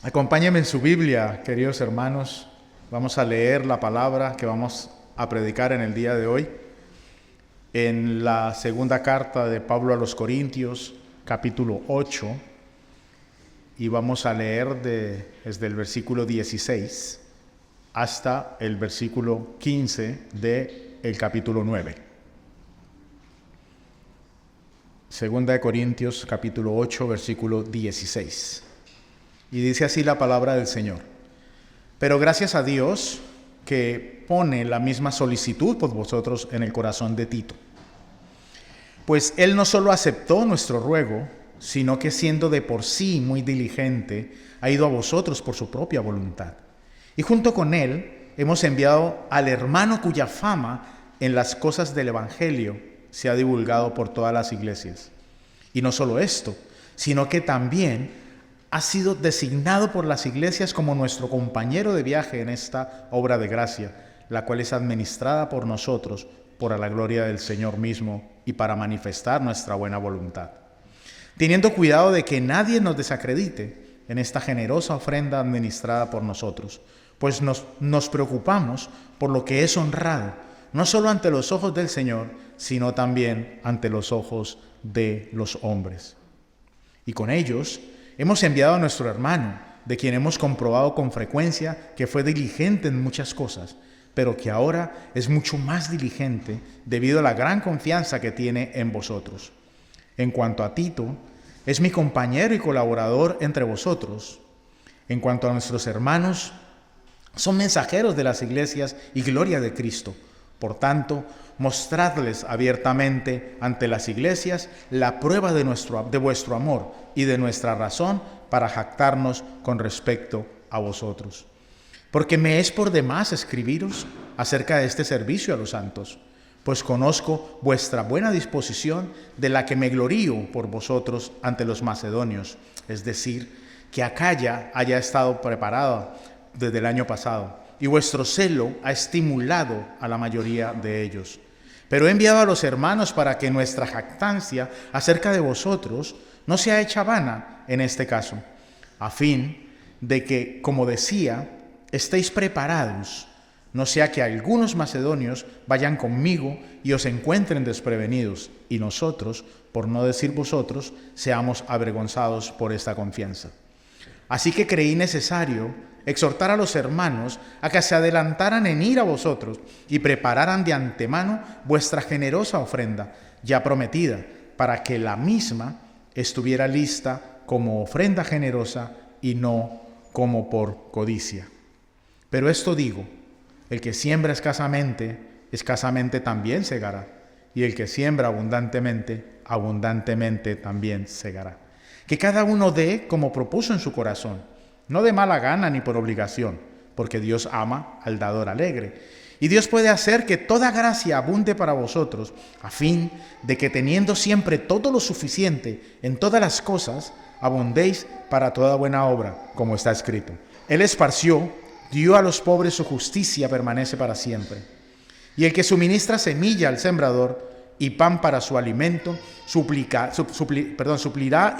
Acompáñenme en su Biblia, queridos hermanos. Vamos a leer la palabra que vamos a predicar en el día de hoy, en la segunda carta de Pablo a los Corintios, capítulo 8, y vamos a leer desde el versículo 16 hasta el versículo 15 del capítulo 9. Segunda de Corintios, capítulo 8, versículo 16. Y dice así la palabra del Señor: Pero gracias a Dios que pone la misma solicitud por vosotros en el corazón de Tito. Pues él no solo aceptó nuestro ruego, sino que siendo de por sí muy diligente, ha ido a vosotros por su propia voluntad. Y junto con él hemos enviado al hermano cuya fama en las cosas del Evangelio se ha divulgado por todas las iglesias. Y no solo esto, sino que también ha sido designado por las iglesias como nuestro compañero de viaje en esta obra de gracia, la cual es administrada por nosotros por la gloria del Señor mismo y para manifestar nuestra buena voluntad. Teniendo cuidado de que nadie nos desacredite en esta generosa ofrenda administrada por nosotros, pues nos preocupamos por lo que es honrado, no solo ante los ojos del Señor, sino también ante los ojos de los hombres. Y con ellos hemos enviado a nuestro hermano, de quien hemos comprobado con frecuencia que fue diligente en muchas cosas, pero que ahora es mucho más diligente debido a la gran confianza que tiene en vosotros. En cuanto a Tito, es mi compañero y colaborador entre vosotros. En cuanto a nuestros hermanos, son mensajeros de las iglesias y gloria de Cristo. Por tanto, mostradles abiertamente ante las iglesias la prueba de vuestro amor y de nuestra razón para jactarnos con respecto a vosotros. Porque me es por demás escribiros acerca de este servicio a los santos, pues conozco vuestra buena disposición, de la que me glorío por vosotros ante los macedonios, es decir, que Acaya haya estado preparada desde el año pasado, y vuestro celo ha estimulado a la mayoría de ellos. Pero he enviado a los hermanos para que nuestra jactancia acerca de vosotros no sea hecha vana en este caso, a fin de que, como decía, estéis preparados, no sea que algunos macedonios vayan conmigo y os encuentren desprevenidos, y nosotros, por no decir vosotros, seamos avergonzados por esta confianza. Así que creí necesario exhortar a los hermanos a que se adelantaran en ir a vosotros y prepararan de antemano vuestra generosa ofrenda, ya prometida, para que la misma estuviera lista como ofrenda generosa y no como por codicia. Pero esto digo: el que siembra escasamente, escasamente también segará, y el que siembra abundantemente, abundantemente también segará. Que cada uno dé como propuso en su corazón, no de mala gana ni por obligación, porque Dios ama al dador alegre. Y Dios puede hacer que toda gracia abunde para vosotros, a fin de que teniendo siempre todo lo suficiente en todas las cosas, abundéis para toda buena obra, como está escrito. Él esparció, dio a los pobres, su justicia permanece para siempre. Y el que suministra semilla al sembrador y pan para su alimento, suplirá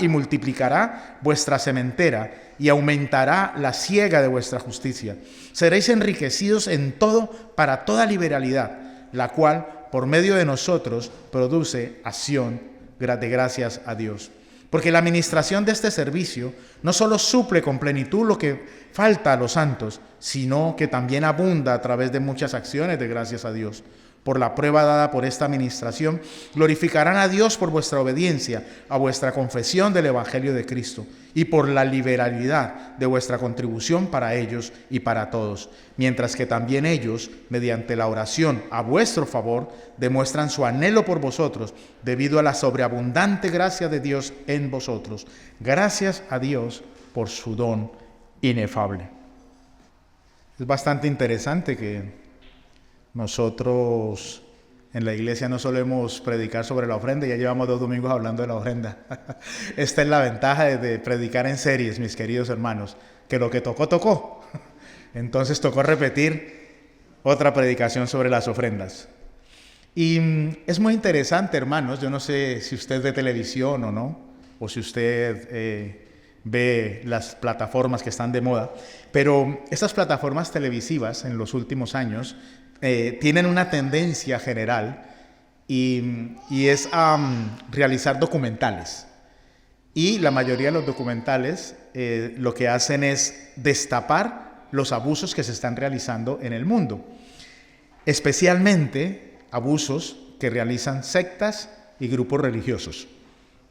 y multiplicará vuestra sementera y aumentará la siega de vuestra justicia. Seréis enriquecidos en todo para toda liberalidad, la cual por medio de nosotros produce acción de gracias a Dios. Porque la administración de este servicio no solo suple con plenitud lo que falta a los santos, sino que también abunda a través de muchas acciones de gracias a Dios. Por la prueba dada por esta administración, glorificarán a Dios por vuestra obediencia a vuestra confesión del Evangelio de Cristo y por la liberalidad de vuestra contribución para ellos y para todos, mientras que también ellos, mediante la oración a vuestro favor, demuestran su anhelo por vosotros debido a la sobreabundante gracia de Dios en vosotros. Gracias a Dios por su don inefable. Es bastante interesante que nosotros en la iglesia no solemos predicar sobre la ofrenda, ya llevamos 2 domingos hablando de la ofrenda. Esta es la ventaja de predicar en series, mis queridos hermanos, que lo que tocó, tocó. Entonces tocó repetir otra predicación sobre las ofrendas. Y es muy interesante, hermanos, yo no sé si usted ve televisión o no, o si usted ve las plataformas que están de moda, pero estas plataformas televisivas en los últimos años tienen una tendencia general y es realizar documentales. Y la mayoría de los documentales lo que hacen es destapar los abusos que se están realizando en el mundo, especialmente abusos que realizan sectas y grupos religiosos.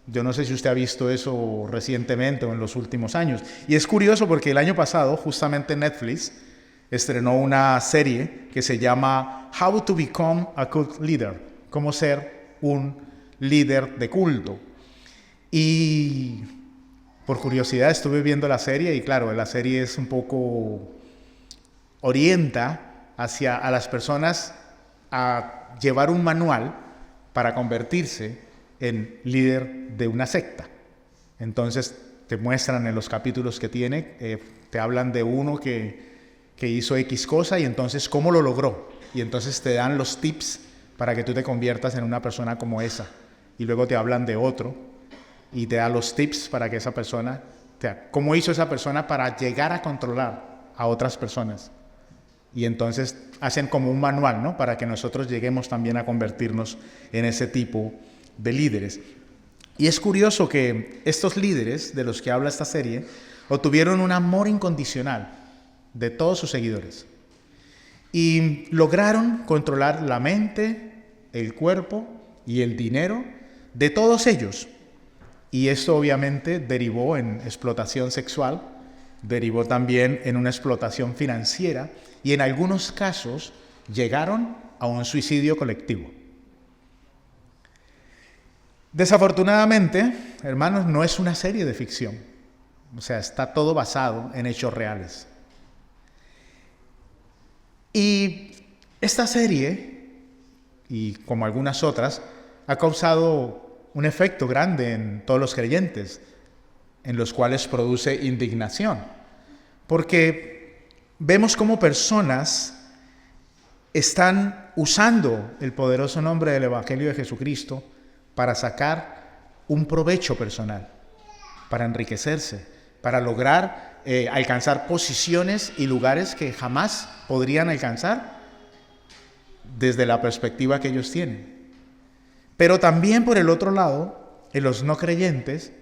Yo no sé si usted ha visto eso recientemente o en los últimos años. Y es curioso porque el año pasado, justamente Netflix estrenó una serie que se llama How to Become a Cult Leader, cómo ser un líder de culto. Y por curiosidad estuve viendo la serie y claro, la serie es un poco orienta a las personas a llevar un manual para convertirse en líder de una secta. Entonces te muestran en los capítulos que tiene, te hablan de uno que hizo X cosa y entonces cómo lo logró. Y entonces te dan los tips para que tú te conviertas en una persona como esa. Y luego te hablan de otro y te dan los tips para que esa persona, cómo hizo esa persona para llegar a controlar a otras personas. Y entonces hacen como un manual, ¿no? Para que nosotros lleguemos también a convertirnos en ese tipo de líderes. Y es curioso que estos líderes de los que habla esta serie obtuvieron un amor incondicional de todos sus seguidores y lograron controlar la mente, el cuerpo y el dinero de todos ellos. Y esto obviamente derivó en explotación sexual, derivó también en una explotación financiera y en algunos casos llegaron a un suicidio colectivo. Desafortunadamente, hermanos, no es una serie de ficción. O sea, está todo basado en hechos reales. Y esta serie, y como algunas otras, ha causado un efecto grande en todos los creyentes, en los cuales produce indignación. Porque vemos cómo personas están usando el poderoso nombre del Evangelio de Jesucristo para sacar un provecho personal, para enriquecerse, para lograr alcanzar posiciones y lugares que jamás podrían alcanzar desde la perspectiva que ellos tienen. Pero también por el otro lado, en los no creyentes,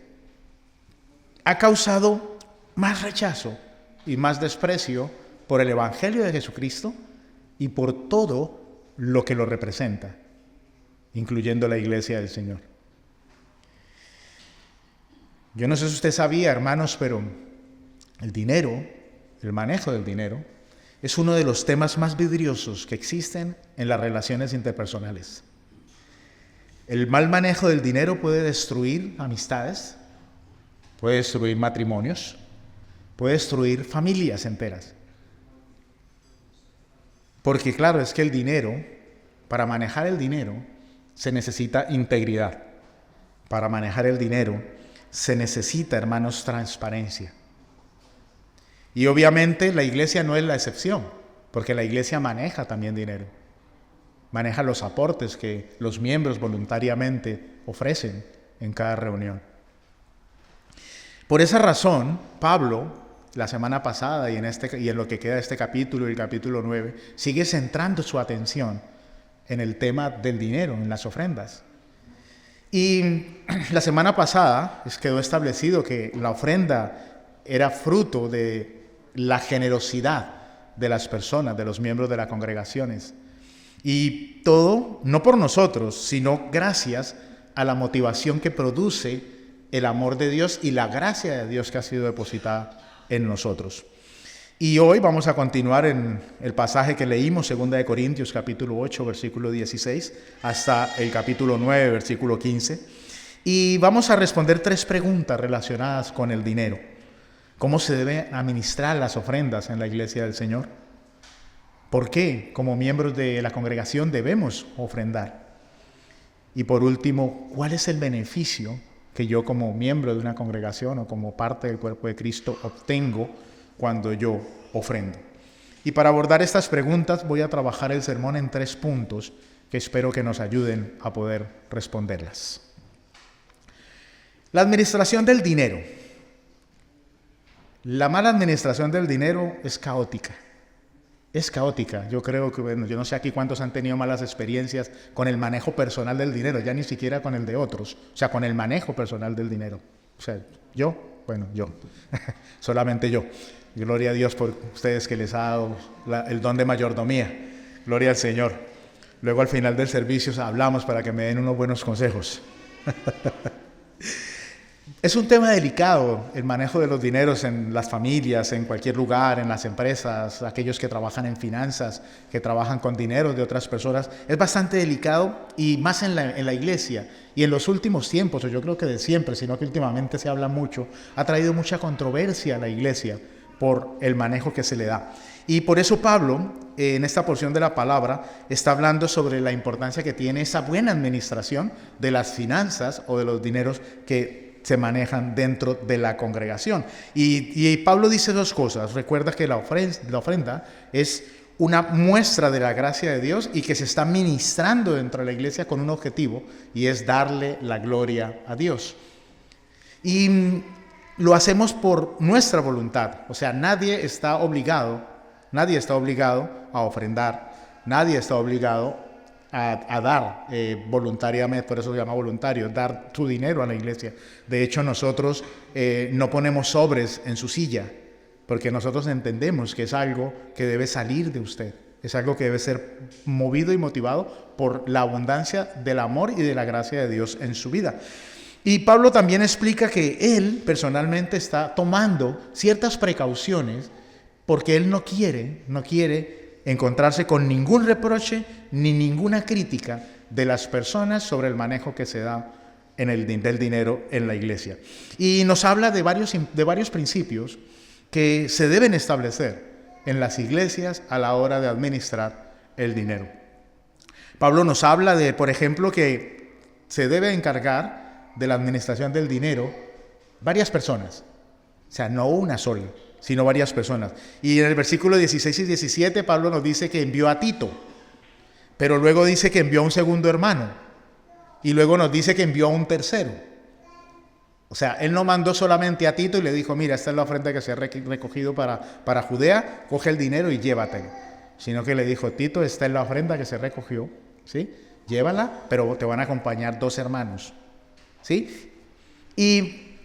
ha causado más rechazo y más desprecio por el Evangelio de Jesucristo y por todo lo que lo representa, incluyendo la iglesia del Señor. Yo no sé si usted sabía, hermanos, pero el dinero, el manejo del dinero, es uno de los temas más vidriosos que existen en las relaciones interpersonales. El mal manejo del dinero puede destruir amistades, puede destruir matrimonios, puede destruir familias enteras. Porque claro, es que el dinero, para manejar el dinero, se necesita integridad. Para manejar el dinero, se necesita, hermanos, transparencia. Y obviamente la iglesia no es la excepción, porque la iglesia maneja también dinero. Maneja los aportes que los miembros voluntariamente ofrecen en cada reunión. Por esa razón, Pablo, la semana pasada y en lo que queda de este capítulo y el capítulo 9, sigue centrando su atención en el tema del dinero, en las ofrendas. Y la semana pasada quedó establecido que la ofrenda era fruto de la generosidad de las personas, de los miembros de las congregaciones. Y todo, no por nosotros, sino gracias a la motivación que produce el amor de Dios y la gracia de Dios que ha sido depositada en nosotros. Y hoy vamos a continuar en el pasaje que leímos, 2 Corintios capítulo 8, versículo 16, hasta el capítulo 9, versículo 15. Y vamos a responder 3 preguntas relacionadas con el dinero. ¿Cómo se deben administrar las ofrendas en la iglesia del Señor? ¿Por qué, como miembros de la congregación, debemos ofrendar? Y por último, ¿cuál es el beneficio que yo como miembro de una congregación o como parte del cuerpo de Cristo obtengo cuando yo ofrendo? Y para abordar estas preguntas voy a trabajar el sermón en 3 puntos que espero que nos ayuden a poder responderlas. La administración del dinero. La mala administración del dinero es caótica. Es caótica. Yo creo que, bueno, yo no sé aquí cuántos han tenido malas experiencias con el manejo personal del dinero, ya ni siquiera con el de otros, o sea, con el manejo personal del dinero. O sea, yo, solamente yo. Gloria a Dios por ustedes que les ha dado el don de mayordomía. Gloria al Señor. Luego al final del servicio hablamos para que me den unos buenos consejos. Es un tema delicado el manejo de los dineros en las familias, en cualquier lugar, en las empresas, aquellos que trabajan en finanzas, que trabajan con dinero de otras personas. Es bastante delicado y más en la iglesia. Y en los últimos tiempos, o yo creo que de siempre, sino que últimamente se habla mucho, ha traído mucha controversia a la iglesia por el manejo que se le da. Y por eso Pablo, en esta porción de la palabra, está hablando sobre la importancia que tiene esa buena administración de las finanzas o de los dineros que se manejan dentro de la congregación. Y Pablo dice dos cosas. Recuerda que la ofrenda es una muestra de la gracia de Dios y que se está ministrando dentro de la iglesia con un objetivo, y es darle la gloria a Dios. Y lo hacemos por nuestra voluntad. O sea, nadie está obligado a ofrendar, nadie está obligado a dar voluntariamente, por eso se llama voluntario, dar tu dinero a la iglesia. De hecho, nosotros no ponemos sobres en su silla, porque nosotros entendemos que es algo que debe salir de usted, es algo que debe ser movido y motivado por la abundancia del amor y de la gracia de Dios en su vida. Y Pablo también explica que él personalmente está tomando ciertas precauciones porque él no quiere encontrarse con ningún reproche ni ninguna crítica de las personas sobre el manejo que se da del dinero en la iglesia. Y nos habla de varios principios que se deben establecer en las iglesias a la hora de administrar el dinero. Pablo nos habla de, por ejemplo, que se debe encargar de la administración del dinero varias personas, o sea, no una sola, sino varias personas. Y en el versículo 16 y 17 Pablo nos dice que envió a Tito, pero luego dice que envió a un segundo hermano, y luego nos dice que envió a un tercero. O sea, él no mandó solamente a Tito y le dijo, mira, esta es la ofrenda que se ha recogido para Judea, coge el dinero y llévatelo. Sino que le dijo, Tito, esta es la ofrenda que se recogió, ¿sí? Llévala, pero te van a acompañar 2 hermanos, ¿sí? Y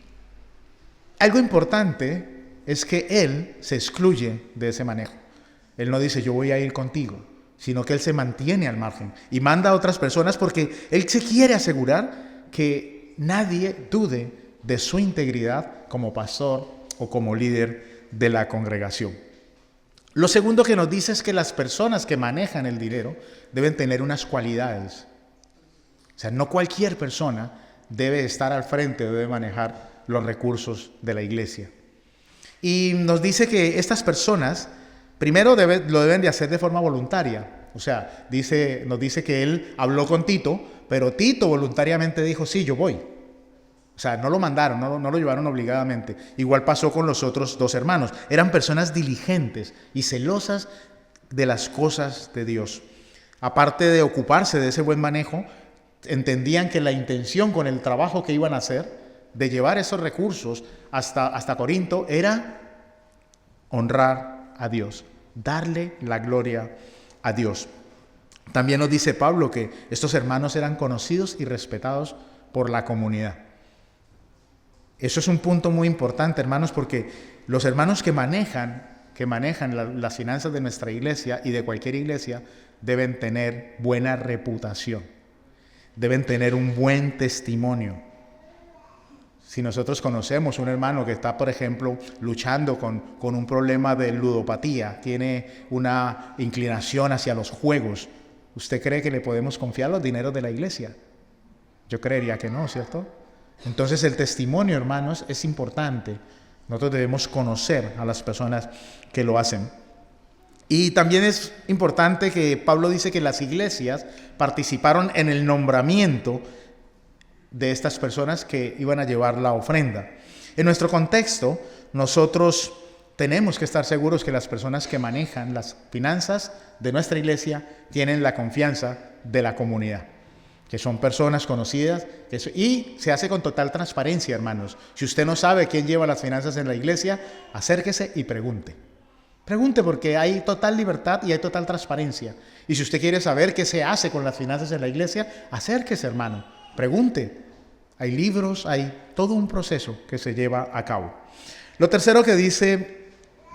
algo importante es que él se excluye de ese manejo. Él no dice, yo voy a ir contigo, sino que él se mantiene al margen y manda a otras personas porque él se quiere asegurar que nadie dude de su integridad como pastor o como líder de la congregación. Lo segundo que nos dice es que las personas que manejan el dinero deben tener unas cualidades. O sea, no cualquier persona debe estar al frente o debe manejar los recursos de la iglesia. Y nos dice que estas personas, primero lo deben de hacer de forma voluntaria. O sea, nos dice que él habló con Tito, pero Tito voluntariamente dijo, sí, yo voy. O sea, no lo mandaron, no lo llevaron obligadamente. Igual pasó con los otros 2 hermanos. Eran personas diligentes y celosas de las cosas de Dios. Aparte de ocuparse de ese buen manejo, entendían que la intención con el trabajo que iban a hacer de llevar esos recursos hasta Corinto era honrar a Dios, darle la gloria a Dios. También nos dice Pablo que estos hermanos eran conocidos y respetados por la comunidad. Eso es un punto muy importante, hermanos, porque los hermanos que manejan las finanzas de nuestra iglesia y de cualquier iglesia deben tener buena reputación, deben tener un buen testimonio. Si nosotros conocemos un hermano que está, por ejemplo, luchando con un problema de ludopatía, tiene una inclinación hacia los juegos, ¿usted cree que le podemos confiar los dineros de la iglesia? Yo creería que no, ¿cierto? Entonces el testimonio, hermanos, es importante. Nosotros debemos conocer a las personas que lo hacen. Y también es importante que Pablo dice que las iglesias participaron en el nombramiento de estas personas que iban a llevar la ofrenda. En nuestro contexto, nosotros tenemos que estar seguros que las personas que manejan las finanzas de nuestra iglesia tienen la confianza de la comunidad. que son personas conocidas, y se hace con total transparencia, hermanos. Si usted no sabe quién lleva las finanzas en la iglesia, acérquese y pregunte. Pregunte, porque hay total libertad y hay total transparencia. Y si usted quiere saber qué se hace con las finanzas en la iglesia, acérquese, hermano. Pregunte. Hay libros, hay todo un proceso que se lleva a cabo. Lo tercero que dice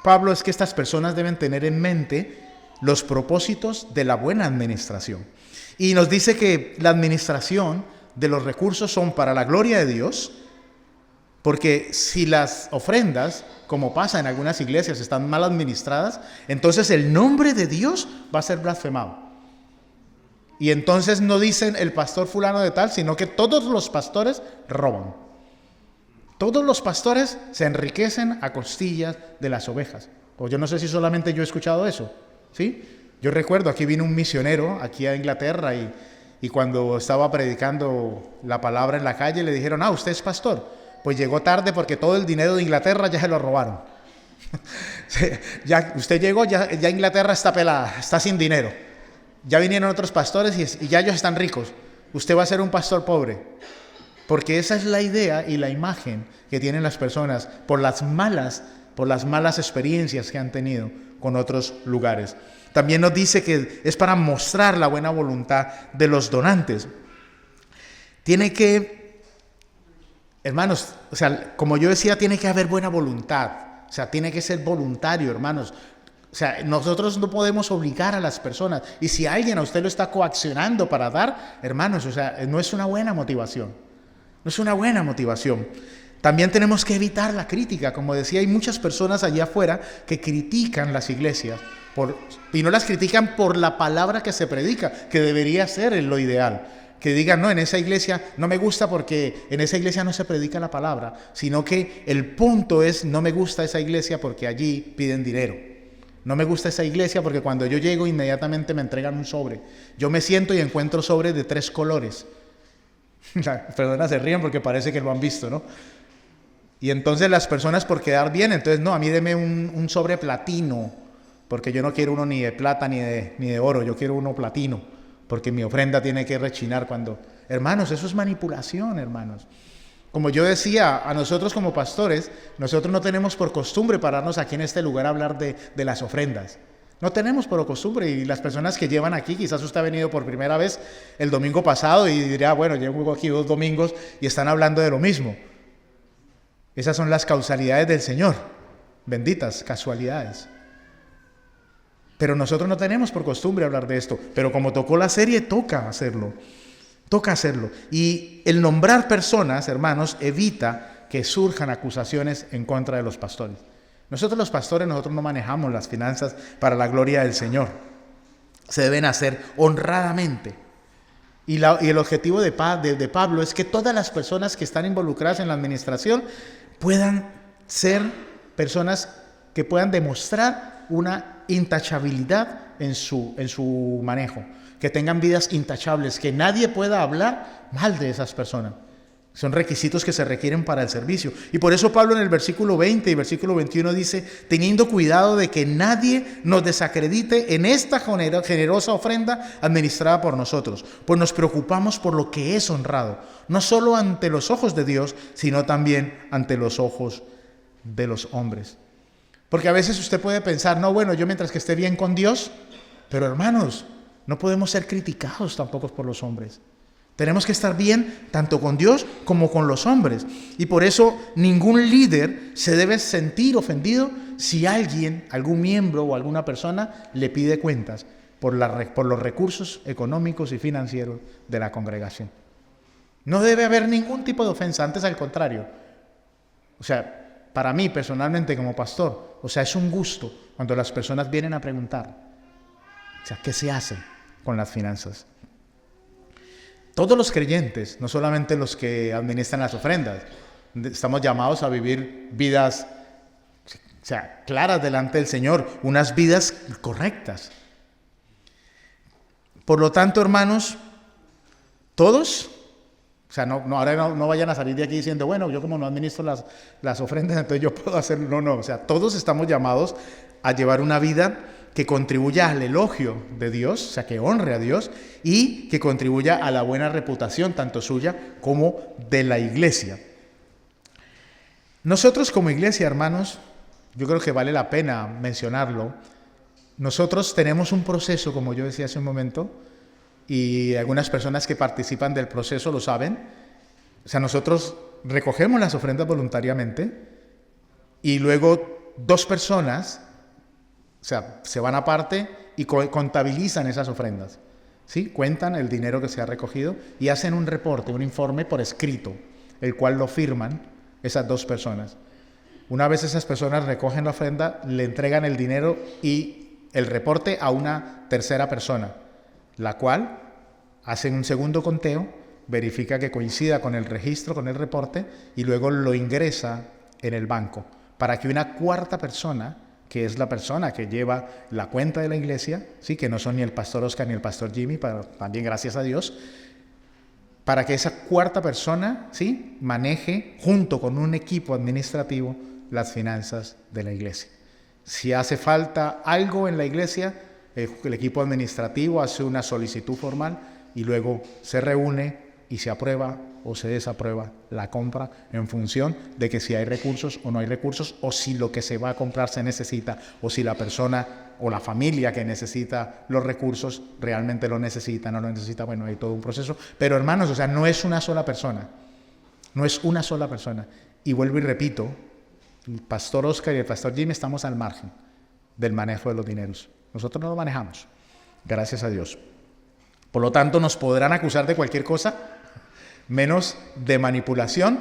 Pablo es que estas personas deben tener en mente los propósitos de la buena administración. Y nos dice que la administración de los recursos son para la gloria de Dios, porque si las ofrendas, como pasa en algunas iglesias, están mal administradas, entonces el nombre de Dios va a ser blasfemado. Y entonces no dicen el pastor fulano de tal, sino que todos los pastores roban. Todos los pastores se enriquecen a costillas de las ovejas. O yo no sé si solamente yo he escuchado eso, ¿sí? Yo recuerdo, aquí vino un misionero, aquí a Inglaterra, y cuando estaba predicando la palabra en la calle, le dijeron, usted es pastor. Pues llegó tarde porque todo el dinero de Inglaterra ya se lo robaron. Ya, usted llegó, ya Inglaterra está pelada, está sin dinero. Ya vinieron otros pastores y ya ellos están ricos. Usted va a ser un pastor pobre. Porque esa es la idea y la imagen que tienen las personas por las malas experiencias que han tenido con otros lugares. También nos dice que es para mostrar la buena voluntad de los donantes. Tiene que, hermanos, como yo decía, tiene que haber buena voluntad. Tiene que ser voluntario, hermanos. Nosotros no podemos obligar a las personas. Y si alguien a usted lo está coaccionando para dar, hermanos, no es una buena motivación. No es una buena motivación. También tenemos que evitar la crítica. Como decía, hay muchas personas allá afuera que critican las iglesias. Y no las critican por la palabra que se predica, que debería ser lo ideal. Que digan, no, en esa iglesia no me gusta porque en esa iglesia no se predica la palabra, sino que el punto es, no me gusta esa iglesia porque allí piden dinero. No me gusta esa iglesia porque cuando yo llego inmediatamente me entregan un sobre. Yo me siento y encuentro sobres de 3 colores. Perdona, se ríen porque parece que lo han visto, ¿no? Y entonces las personas por quedar bien, entonces no, a mí deme un sobre platino, porque yo no quiero uno ni de plata ni de oro, yo quiero uno platino, porque mi ofrenda tiene que rechinar cuando... Hermanos, eso es manipulación, hermanos. Como yo decía, a nosotros como pastores, nosotros no tenemos por costumbre pararnos aquí en este lugar a hablar de las ofrendas. No tenemos por costumbre, y las personas que llevan aquí, quizás usted ha venido por primera vez el domingo pasado y dirá, bueno, llevo aquí 2 domingos y están hablando de lo mismo. Esas son las causalidades del Señor, benditas casualidades. Pero nosotros no tenemos por costumbre hablar de esto, pero como tocó la serie, toca hacerlo. Toca hacerlo. Y el nombrar personas, hermanos, evita que surjan acusaciones en contra de los pastores. Nosotros los pastores, nosotros no manejamos las finanzas para la gloria del Señor. Se deben hacer honradamente. Y el objetivo de Pablo es que todas las personas que están involucradas en la administración puedan ser personas que puedan demostrar una intachabilidad en su manejo. Que tengan vidas intachables, que nadie pueda hablar mal de esas personas. Son requisitos que se requieren para el servicio. Y por eso Pablo en el versículo 20 y versículo 21 dice, teniendo cuidado de que nadie nos desacredite en esta generosa ofrenda administrada por nosotros, pues nos preocupamos por lo que es honrado, no solo ante los ojos de Dios, sino también ante los ojos de los hombres. Porque a veces usted puede pensar, no, bueno, yo mientras que esté bien con Dios, pero hermanos, no podemos ser criticados tampoco por los hombres. Tenemos que estar bien tanto con Dios como con los hombres. Y por eso ningún líder se debe sentir ofendido si alguien, algún miembro o alguna persona le pide cuentas por los recursos económicos y financieros de la congregación. No debe haber ningún tipo de ofensa, antes al contrario. Para mí personalmente como pastor, es un gusto cuando las personas vienen a preguntar, ¿qué se hace con las finanzas? Todos los creyentes, no solamente los que administran las ofrendas, estamos llamados a vivir vidas claras delante del Señor, unas vidas correctas. Por lo tanto, hermanos, todos, ahora no vayan a salir de aquí diciendo, bueno, yo como no administro las ofrendas, entonces yo puedo hacerlo. No, todos estamos llamados a llevar una vida que contribuya al elogio de Dios, o sea, que honre a Dios, y que contribuya a la buena reputación, tanto suya como de la iglesia. Nosotros como iglesia, hermanos, yo creo que vale la pena mencionarlo, nosotros tenemos un proceso, como yo decía hace un momento, y algunas personas que participan del proceso lo saben. O sea, nosotros recogemos las ofrendas voluntariamente y luego 2 personas, o sea, se van aparte y contabilizan esas ofrendas, ¿sí? Cuentan el dinero que se ha recogido y hacen un reporte, un informe por escrito, el cual lo firman esas 2 personas. Una vez esas personas recogen la ofrenda, le entregan el dinero y el reporte a una tercera persona, la cual hace un segundo conteo, verifica que coincida con el registro, con el reporte, y luego lo ingresa en el banco, para que una cuarta persona, que es la persona que lleva la cuenta de la iglesia, ¿sí? Que no son ni el pastor Oscar ni el pastor Jimmy, pero también gracias a Dios, para que esa cuarta persona, ¿sí? Maneje junto con un equipo administrativo las finanzas de la iglesia. Si hace falta algo en la iglesia, el equipo administrativo hace una solicitud formal y luego se reúne y se aprueba o se desaprueba la compra en función de que si hay recursos o no hay recursos, o si lo que se va a comprar se necesita, o si la persona o la familia que necesita los recursos realmente lo necesita, no lo necesita. Bueno, hay todo un proceso. Pero hermanos, o sea, no es una sola persona. No es una sola persona. Y vuelvo y repito, el pastor Oscar y el pastor Jimmy estamos al margen del manejo de los dineros. Nosotros no lo manejamos, gracias a Dios. Por lo tanto, nos podrán acusar de cualquier cosa, menos de manipulación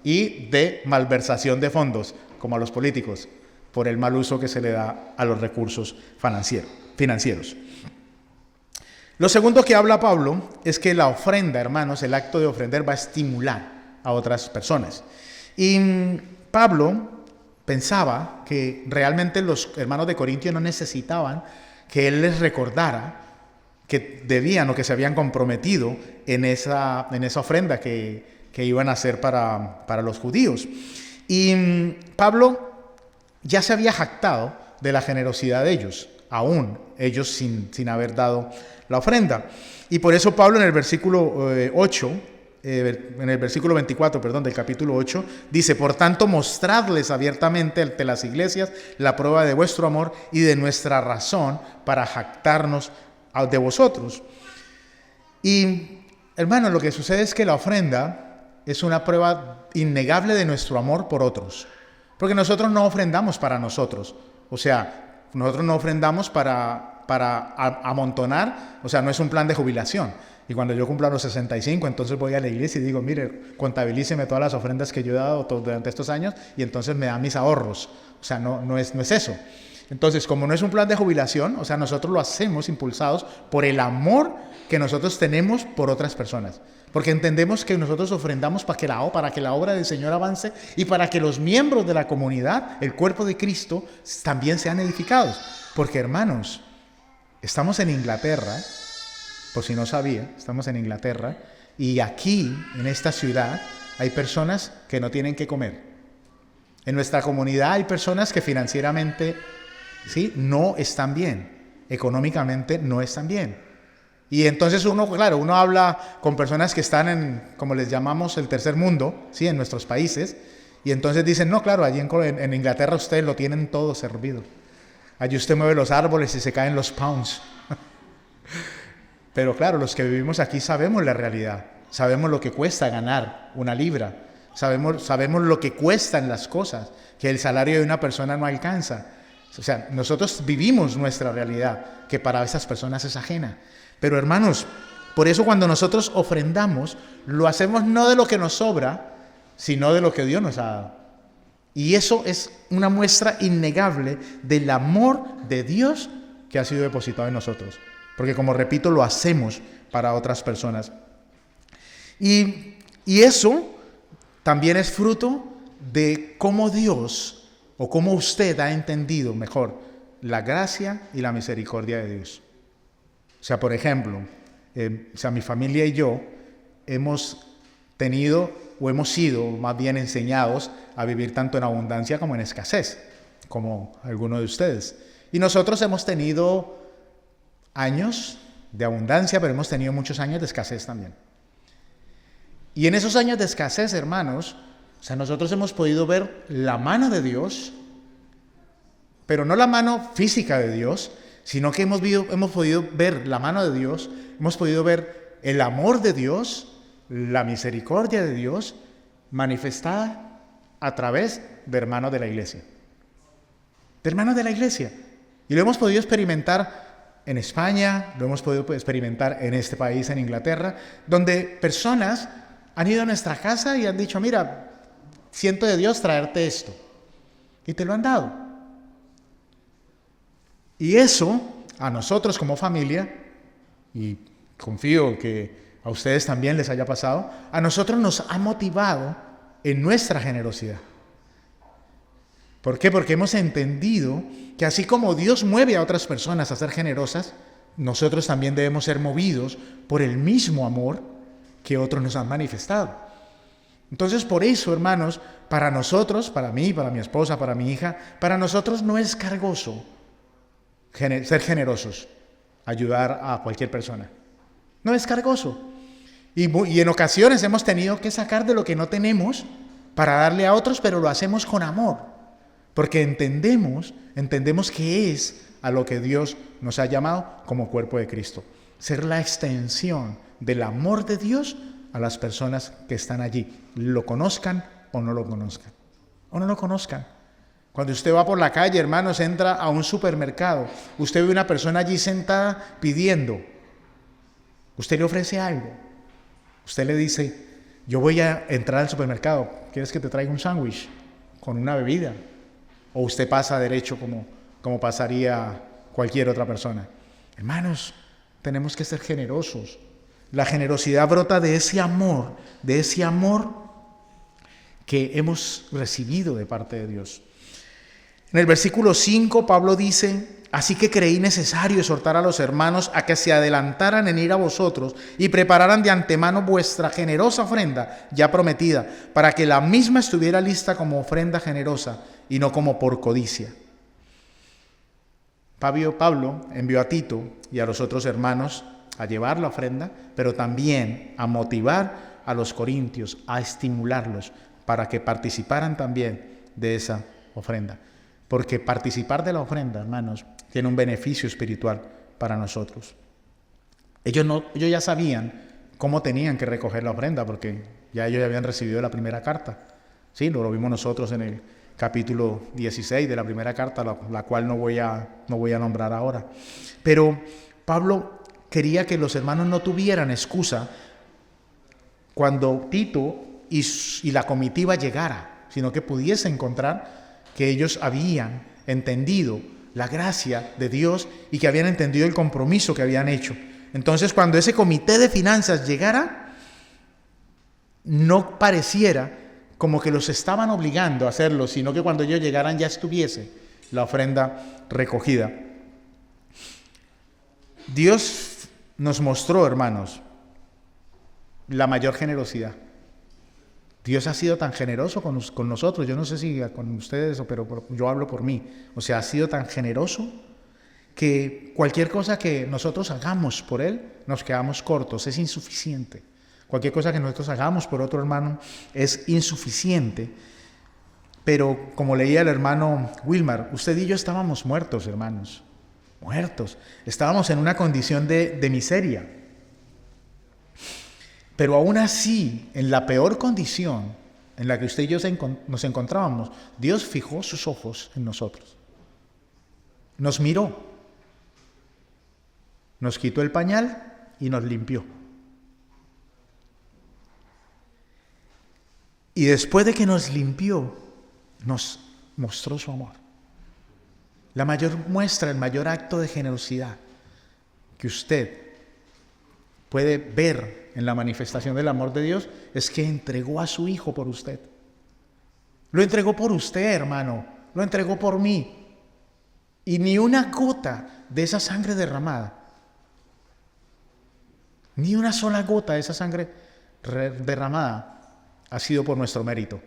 y de malversación de fondos, como a los políticos, por el mal uso que se le da a los recursos financieros. Lo segundo que habla Pablo es que la ofrenda, hermanos, el acto de ofrendar va a estimular a otras personas. Y Pablo pensaba que realmente los hermanos de Corintio no necesitaban que él les recordara que debían o que se habían comprometido en esa ofrenda que iban a hacer para los judíos. Y Pablo ya se había jactado de la generosidad de ellos, aún ellos sin haber dado la ofrenda. Y por eso Pablo en el versículo 24, del capítulo 8, dice: por tanto, mostradles abiertamente ante las iglesias la prueba de vuestro amor y de nuestra razón para jactarnos de vosotros. Y, hermanos, lo que sucede es que la ofrenda es una prueba innegable de nuestro amor por otros, porque nosotros no ofrendamos para nosotros, o sea, nosotros no ofrendamos para amontonar, o sea, no es un plan de jubilación. Y cuando yo cumpla los 65, entonces voy a la iglesia y digo: mire, contabilíceme todas las ofrendas que yo he dado durante estos años, y entonces me dan mis ahorros. O sea, no es eso. Entonces, como no es un plan de jubilación, o sea, nosotros lo hacemos impulsados por el amor que nosotros tenemos por otras personas. Porque entendemos que nosotros ofrendamos para que la obra del Señor avance y para que los miembros de la comunidad, el cuerpo de Cristo, también sean edificados. Porque, hermanos, estamos en Inglaterra. Por si no sabía, estamos en Inglaterra, y aquí, en esta ciudad, hay personas que no tienen que comer. En nuestra comunidad hay personas que financieramente, ¿sí?, no están bien, económicamente no están bien. Y entonces uno habla con personas que están en, como les llamamos, el tercer mundo, ¿sí?, en nuestros países, y entonces dicen: no, claro, allí en Inglaterra ustedes lo tienen todo servido. Allí usted mueve los árboles y se caen los pounds. Pero claro, los que vivimos aquí sabemos la realidad, sabemos lo que cuesta ganar una libra, sabemos lo que cuestan las cosas, que el salario de una persona no alcanza. O sea, nosotros vivimos nuestra realidad, que para esas personas es ajena. Pero, hermanos, por eso cuando nosotros ofrendamos, lo hacemos no de lo que nos sobra, sino de lo que Dios nos ha dado. Y eso es una muestra innegable del amor de Dios que ha sido depositado en nosotros. Porque, como repito, lo hacemos para otras personas. Y eso también es fruto de cómo Dios, o cómo usted ha entendido mejor, la gracia y la misericordia de Dios. O sea, por ejemplo, mi familia y yo hemos tenido, o hemos sido más bien enseñados a vivir tanto en abundancia como en escasez, como algunos de ustedes. Y nosotros hemos tenido años de abundancia, pero hemos tenido muchos años de escasez también. Y en esos años de escasez, hermanos, nosotros hemos podido ver la mano de Dios, pero no la mano física de Dios, sino que hemos podido ver la mano de Dios, hemos podido ver el amor de Dios, la misericordia de Dios manifestada a través de hermanos de la iglesia. De hermanos de la iglesia. Y lo hemos podido experimentar en España, lo hemos podido experimentar en este país, en Inglaterra, donde personas han ido a nuestra casa y han dicho, mira, siento de Dios traerte esto. Y te lo han dado. Y eso, a nosotros como familia, y confío que a ustedes también les haya pasado, a nosotros nos ha motivado en nuestra generosidad. ¿Por qué? Porque hemos entendido que así como Dios mueve a otras personas a ser generosas, nosotros también debemos ser movidos por el mismo amor que otros nos han manifestado. Entonces, por eso, hermanos, para nosotros, para mí, para mi esposa, para mi hija, para nosotros no es cargoso ser generosos, ayudar a cualquier persona. No es cargoso. Y en ocasiones hemos tenido que sacar de lo que no tenemos para darle a otros, pero lo hacemos con amor. Porque entendemos que es a lo que Dios nos ha llamado como cuerpo de Cristo. Ser la extensión del amor de Dios a las personas que están allí, lo conozcan o no lo conozcan. O no lo conozcan. Cuando usted va por la calle, hermanos, entra a un supermercado, usted ve una persona allí sentada pidiendo, usted le ofrece algo, usted le dice, yo voy a entrar al supermercado, ¿quieres que te traiga un sándwich con una bebida? O usted pasa derecho como pasaría cualquier otra persona. Hermanos, tenemos que ser generosos. La generosidad brota de ese amor que hemos recibido de parte de Dios. En el versículo 5, Pablo dice, así que creí necesario exhortar a los hermanos a que se adelantaran en ir a vosotros y prepararan de antemano vuestra generosa ofrenda ya prometida, para que la misma estuviera lista como ofrenda generosa y no como por codicia. Pablo envió a Tito y a los otros hermanos a llevar la ofrenda, pero también a motivar a los corintios, a estimularlos para que participaran también de esa ofrenda. Porque participar de la ofrenda, hermanos, tiene un beneficio espiritual para nosotros. Ellos ya sabían cómo tenían que recoger la ofrenda, porque ya ellos habían recibido la primera carta. Sí, lo vimos nosotros en el capítulo 16 de la primera carta, la cual no voy a nombrar ahora. Pero Pablo quería que los hermanos no tuvieran excusa cuando Tito y la comitiva llegara, sino que pudiese encontrar que ellos habían entendido la gracia de Dios y que habían entendido el compromiso que habían hecho. Entonces, cuando ese comité de finanzas llegara, no pareciera como que los estaban obligando a hacerlo, sino que cuando ellos llegaran ya estuviese la ofrenda recogida. Dios nos mostró, hermanos, la mayor generosidad. Dios ha sido tan generoso con nosotros, yo no sé si con ustedes, pero yo hablo por mí. O sea, ha sido tan generoso que cualquier cosa que nosotros hagamos por Él, nos quedamos cortos, es insuficiente. Cualquier cosa que nosotros hagamos por otro hermano es insuficiente. Pero como leía el hermano Wilmar, usted y yo estábamos muertos, hermanos, muertos. Estábamos en una condición de miseria. Pero aún así, en la peor condición en la que usted y yo nos encontrábamos, Dios fijó sus ojos en nosotros. Nos miró, nos quitó el pañal y nos limpió. Y después de que nos limpió, nos mostró su amor. La mayor muestra, el mayor acto de generosidad que usted puede ver en la manifestación del amor de Dios es que entregó a su Hijo por usted. Lo entregó por usted, hermano. Lo entregó por mí. Y ni una gota de esa sangre derramada, ni una sola gota de esa sangre derramada ha sido por nuestro mérito.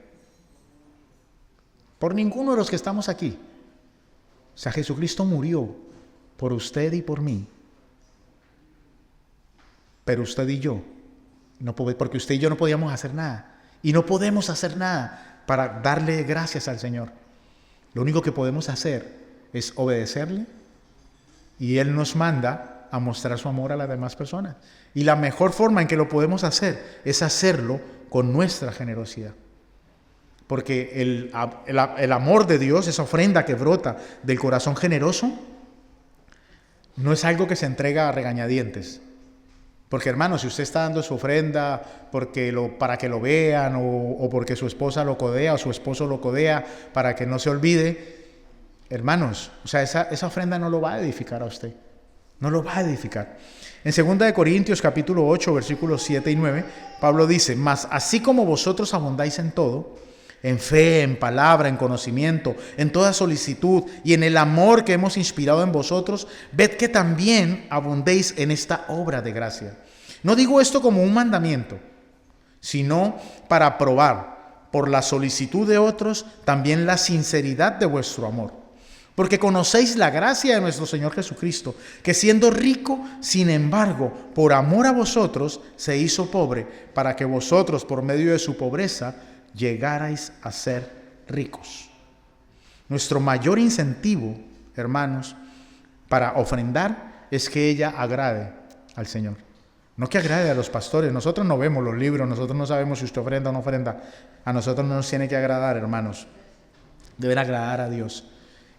Por ninguno de los que estamos aquí. O sea, Jesucristo murió por usted y por mí. Pero usted y yo, porque usted y yo no podíamos hacer nada. Y no podemos hacer nada para darle gracias al Señor. Lo único que podemos hacer es obedecerle, y Él nos manda a mostrar su amor a las demás personas. Y la mejor forma en que lo podemos hacer es hacerlo con nuestra generosidad. Porque el amor de Dios, esa ofrenda que brota del corazón generoso, no es algo que se entrega a regañadientes. Porque, hermano, si usted está dando su ofrenda para que lo vean, o porque su esposa lo codea o su esposo lo codea para que no se olvide, hermanos, o sea, esa ofrenda no lo va a edificar a usted. No lo va a edificar. En 2 Corintios capítulo 8, versículos 7 y 9, Pablo dice: mas así como vosotros abundáis en todo, en fe, en palabra, en conocimiento, en toda solicitud y en el amor que hemos inspirado en vosotros, ved que también abundéis en esta obra de gracia. No digo esto como un mandamiento, sino para probar por la solicitud de otros también la sinceridad de vuestro amor. Porque conocéis la gracia de nuestro Señor Jesucristo, que siendo rico, sin embargo, por amor a vosotros, se hizo pobre, para que vosotros, por medio de su pobreza, llegarais a ser ricos. Nuestro mayor incentivo, hermanos, para ofrendar es que ella agrade al Señor. No que agrade a los pastores. Nosotros no vemos los libros, nosotros no sabemos si usted ofrenda o no ofrenda. A nosotros no nos tiene que agradar, hermanos. Deben agradar a Dios.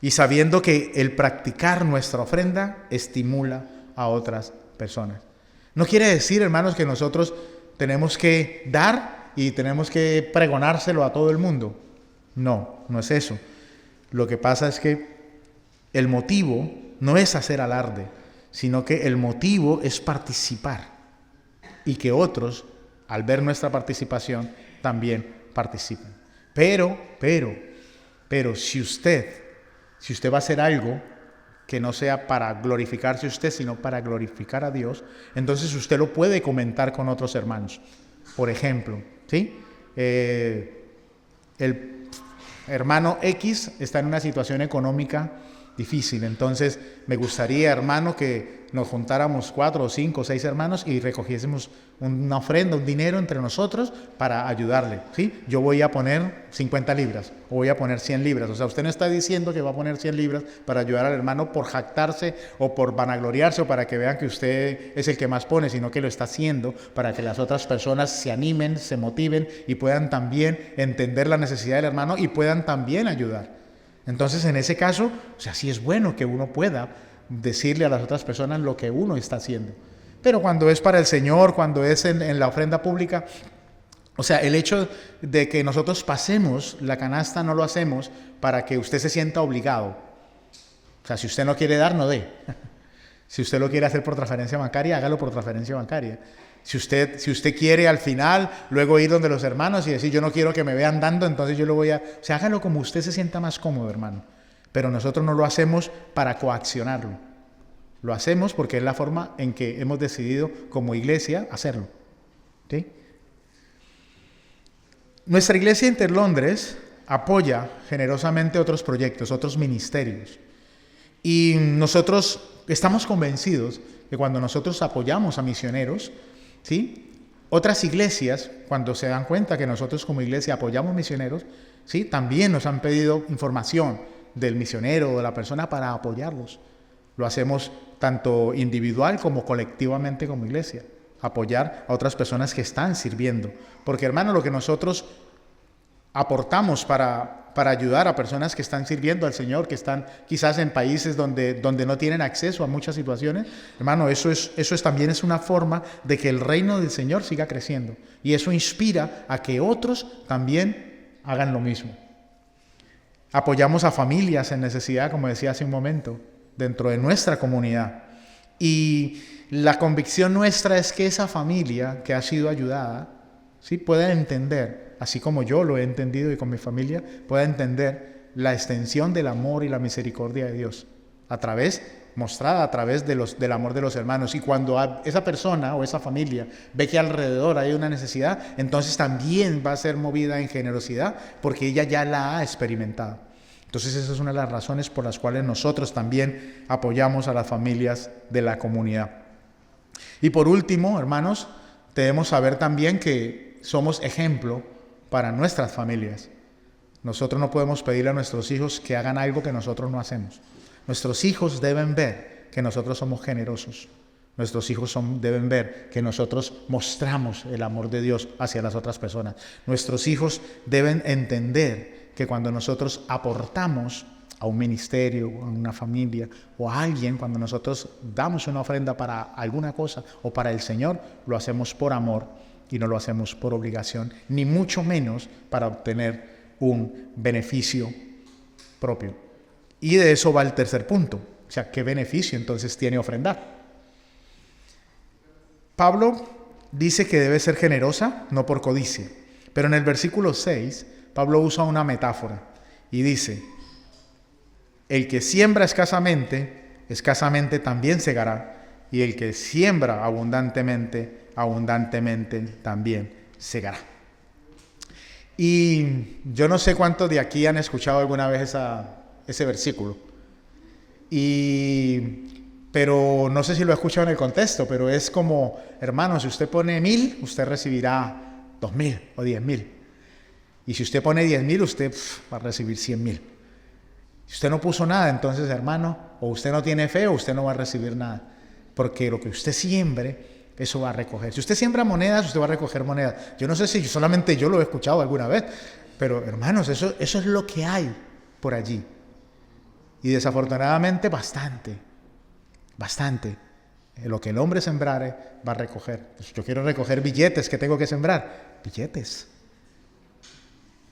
Y sabiendo que el practicar nuestra ofrenda estimula a otras personas. No quiere decir, hermanos, que nosotros tenemos que dar y tenemos que pregonárselo a todo el mundo. No, no es eso. Lo que pasa es que el motivo no es hacer alarde, sino que el motivo es participar. Y que otros, al ver nuestra participación, también participen. Pero, si usted va a hacer algo que no sea para glorificarse usted, sino para glorificar a Dios, entonces usted lo puede comentar con otros hermanos. Por ejemplo, ¿sí? El hermano X está en una situación económica difícil, entonces me gustaría, hermano, que nos juntáramos 4 o 5 o 6 hermanos y recogiésemos una ofrenda, un dinero entre nosotros para ayudarle, ¿sí? Yo voy a poner 50 libras o voy a poner 100 libras. O sea, usted no está diciendo que va a poner 100 libras para ayudar al hermano por jactarse o por vanagloriarse o para que vean que usted es el que más pone, sino que lo está haciendo para que las otras personas se animen, se motiven y puedan también entender la necesidad del hermano y puedan también ayudar. Entonces, en ese caso, o sea, sí es bueno que uno pueda decirle a las otras personas lo que uno está haciendo. Pero cuando es para el Señor, cuando es en la ofrenda pública, o sea, el hecho de que nosotros pasemos la canasta no lo hacemos para que usted se sienta obligado. O sea, si usted no quiere dar, no dé. Si usted lo quiere hacer por transferencia bancaria, hágalo por transferencia bancaria. Si usted quiere al final, luego ir donde los hermanos y decir, yo no quiero que me vean dando, entonces yo lo voy a... O sea, hágalo como usted se sienta más cómodo, hermano. Pero nosotros no lo hacemos para coaccionarlo. Lo hacemos porque es la forma en que hemos decidido como iglesia hacerlo. ¿Sí? Nuestra iglesia Interlondres apoya generosamente otros proyectos, otros ministerios. Y nosotros estamos convencidos que cuando nosotros apoyamos a misioneros, ¿sí? Otras iglesias, cuando se dan cuenta que nosotros como iglesia apoyamos misioneros, ¿sí? También nos han pedido información del misionero o de la persona para apoyarlos. Lo hacemos tanto individual como colectivamente como iglesia. Apoyar a otras personas que están sirviendo. Porque, hermano, lo que nosotros aportamos para ayudar a personas que están sirviendo al Señor, que están quizás en países donde no tienen acceso a muchas situaciones, hermano, eso también es una forma de que el reino del Señor siga creciendo. Y eso inspira a que otros también hagan lo mismo. Apoyamos a familias en necesidad, como decía hace un momento, dentro de nuestra comunidad. Y la convicción nuestra es que esa familia que ha sido ayudada, ¿sí? Pueda entender, así como yo lo he entendido y con mi familia, pueda entender la extensión del amor y la misericordia de Dios, mostrada a través del amor de los hermanos. Y cuando esa persona o esa familia ve que alrededor hay una necesidad, entonces también va a ser movida en generosidad porque ella ya la ha experimentado. Entonces esa es una de las razones por las cuales nosotros también apoyamos a las familias de la comunidad. Y por último, hermanos, debemos saber también que somos ejemplo para nuestras familias. Nosotros no podemos pedirle a nuestros hijos que hagan algo que nosotros no hacemos. Nuestros hijos deben ver que nosotros somos generosos. Nuestros hijos deben ver que nosotros mostramos el amor de Dios hacia las otras personas. Nuestros hijos deben entender que cuando nosotros aportamos a un ministerio, a una familia o a alguien, cuando nosotros damos una ofrenda para alguna cosa o para el Señor, lo hacemos por amor y no lo hacemos por obligación, ni mucho menos para obtener un beneficio propio. Y de eso va el tercer punto. O sea, ¿qué beneficio entonces tiene ofrendar? Pablo dice que debe ser generosa, no por codicia. Pero en el versículo 6, Pablo usa una metáfora y dice: el que siembra escasamente, escasamente también segará, y el que siembra abundantemente, abundantemente también segará. Y yo no sé cuántos de aquí han escuchado alguna vez ese versículo. Pero no sé si lo he escuchado en el contexto, pero es como, hermano, si usted pone 1,000, usted recibirá 2,000 o 10,000. Y si usted pone 10,000, usted va a recibir 100,000. Si usted no puso nada, entonces, hermano, o usted no tiene fe o usted no va a recibir nada. Porque lo que usted siembre, eso va a recoger. Si usted siembra monedas, usted va a recoger monedas. Yo no sé si solamente yo lo he escuchado alguna vez, pero hermanos, eso es lo que hay por allí. Y desafortunadamente bastante. Lo que el hombre sembrare va a recoger. Pues yo quiero recoger billetes, ¿qué tengo que sembrar? Billetes.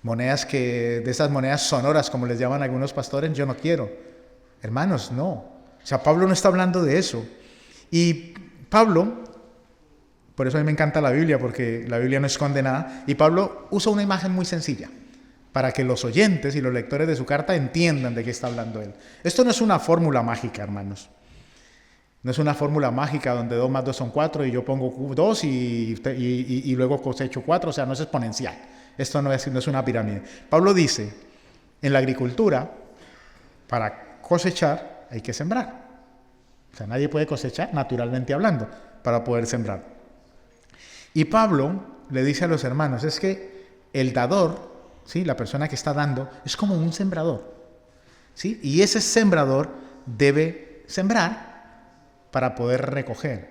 De esas monedas sonoras, como les llaman algunos pastores, yo no quiero. Hermanos, no. O sea, Pablo no está hablando de eso. Y Pablo, por eso a mí me encanta la Biblia, porque la Biblia no esconde nada, y Pablo usa una imagen muy sencilla para que los oyentes y los lectores de su carta entiendan de qué está hablando él. Esto no es una fórmula mágica, hermanos. No es una fórmula mágica donde 2 más 2 son 4 y yo pongo 2 y luego cosecho 4, o sea, no es exponencial. Esto no es una pirámide. Pablo dice, en la agricultura, para cosechar hay que sembrar. O sea, nadie puede cosechar, naturalmente hablando, para poder sembrar. Y Pablo le dice a los hermanos, es que el dador, ¿sí?, la persona que está dando, es como un sembrador, ¿sí? Y ese sembrador debe sembrar para poder recoger.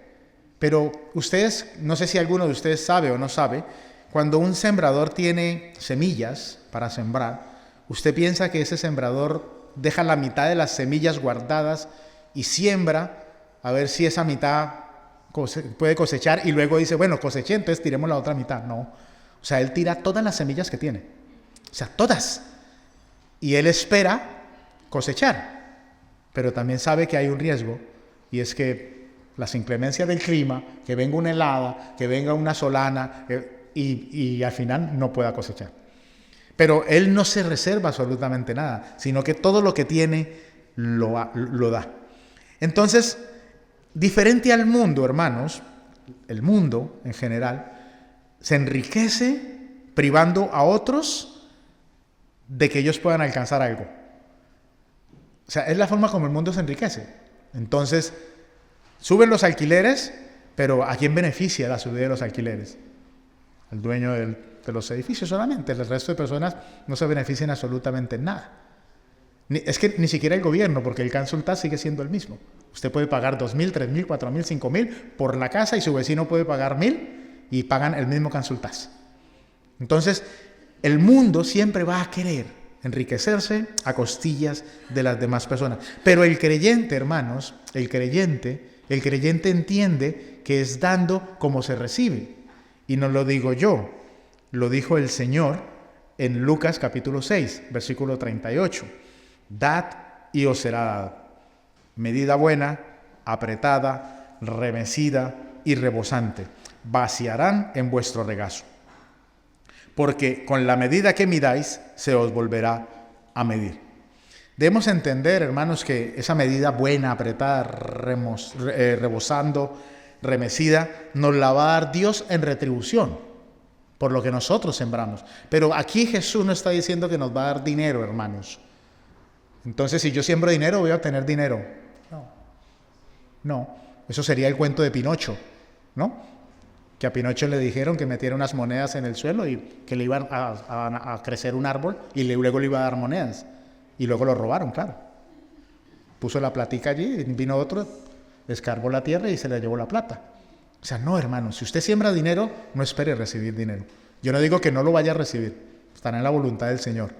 Pero ustedes, no sé si alguno de ustedes sabe o no sabe, cuando un sembrador tiene semillas para sembrar, usted piensa que ese sembrador deja la mitad de las semillas guardadas y siembra a ver si esa mitad puede cosechar y luego dice, bueno, coseché, entonces tiremos la otra mitad. No, o sea, él tira todas las semillas que tiene, o sea, todas, y él espera cosechar, pero también sabe que hay un riesgo, y es que las inclemencias del clima, que venga una helada, que venga una solana, y al final no pueda cosechar. Pero él no se reserva absolutamente nada, sino que todo lo que tiene lo da. Entonces, diferente al mundo, hermanos, el mundo en general se enriquece privando a otros de que ellos puedan alcanzar algo. O sea, es la forma como el mundo se enriquece. Entonces, suben los alquileres, pero ¿a quién beneficia la subida de los alquileres? Al dueño de los edificios solamente. El resto de personas no se benefician absolutamente en nada. Es que ni siquiera el gobierno, porque el council tax sigue siendo el mismo. Usted puede pagar 2,000, 3,000, 4,000, 5,000 por la casa y su vecino puede pagar 1,000 y pagan el mismo council tax. Entonces, el mundo siempre va a querer enriquecerse a costillas de las demás personas. Pero el creyente, hermanos, el creyente entiende que es dando como se recibe. Y no lo digo yo, lo dijo el Señor en Lucas capítulo 6, versículo 38. Dad y os será dado. Medida buena, apretada, remecida y rebosante. Vaciarán en vuestro regazo. Porque con la medida que midáis, se os volverá a medir. Debemos entender, hermanos, que esa medida buena, apretada, rebosando, remecida, nos la va a dar Dios en retribución por lo que nosotros sembramos. Pero aquí Jesús no está diciendo que nos va a dar dinero, hermanos. Entonces, si yo siembro dinero, voy a obtener dinero. No, no. Eso sería el cuento de Pinocho, ¿no? Que a Pinocho le dijeron que metiera unas monedas en el suelo y que le iban a crecer un árbol y luego le iba a dar monedas. Y luego lo robaron, claro. Puso la platica allí, vino otro, escarbó la tierra y se le llevó la plata. O sea, no, hermano, si usted siembra dinero, no espere recibir dinero. Yo no digo que no lo vaya a recibir, estará en la voluntad del Señor,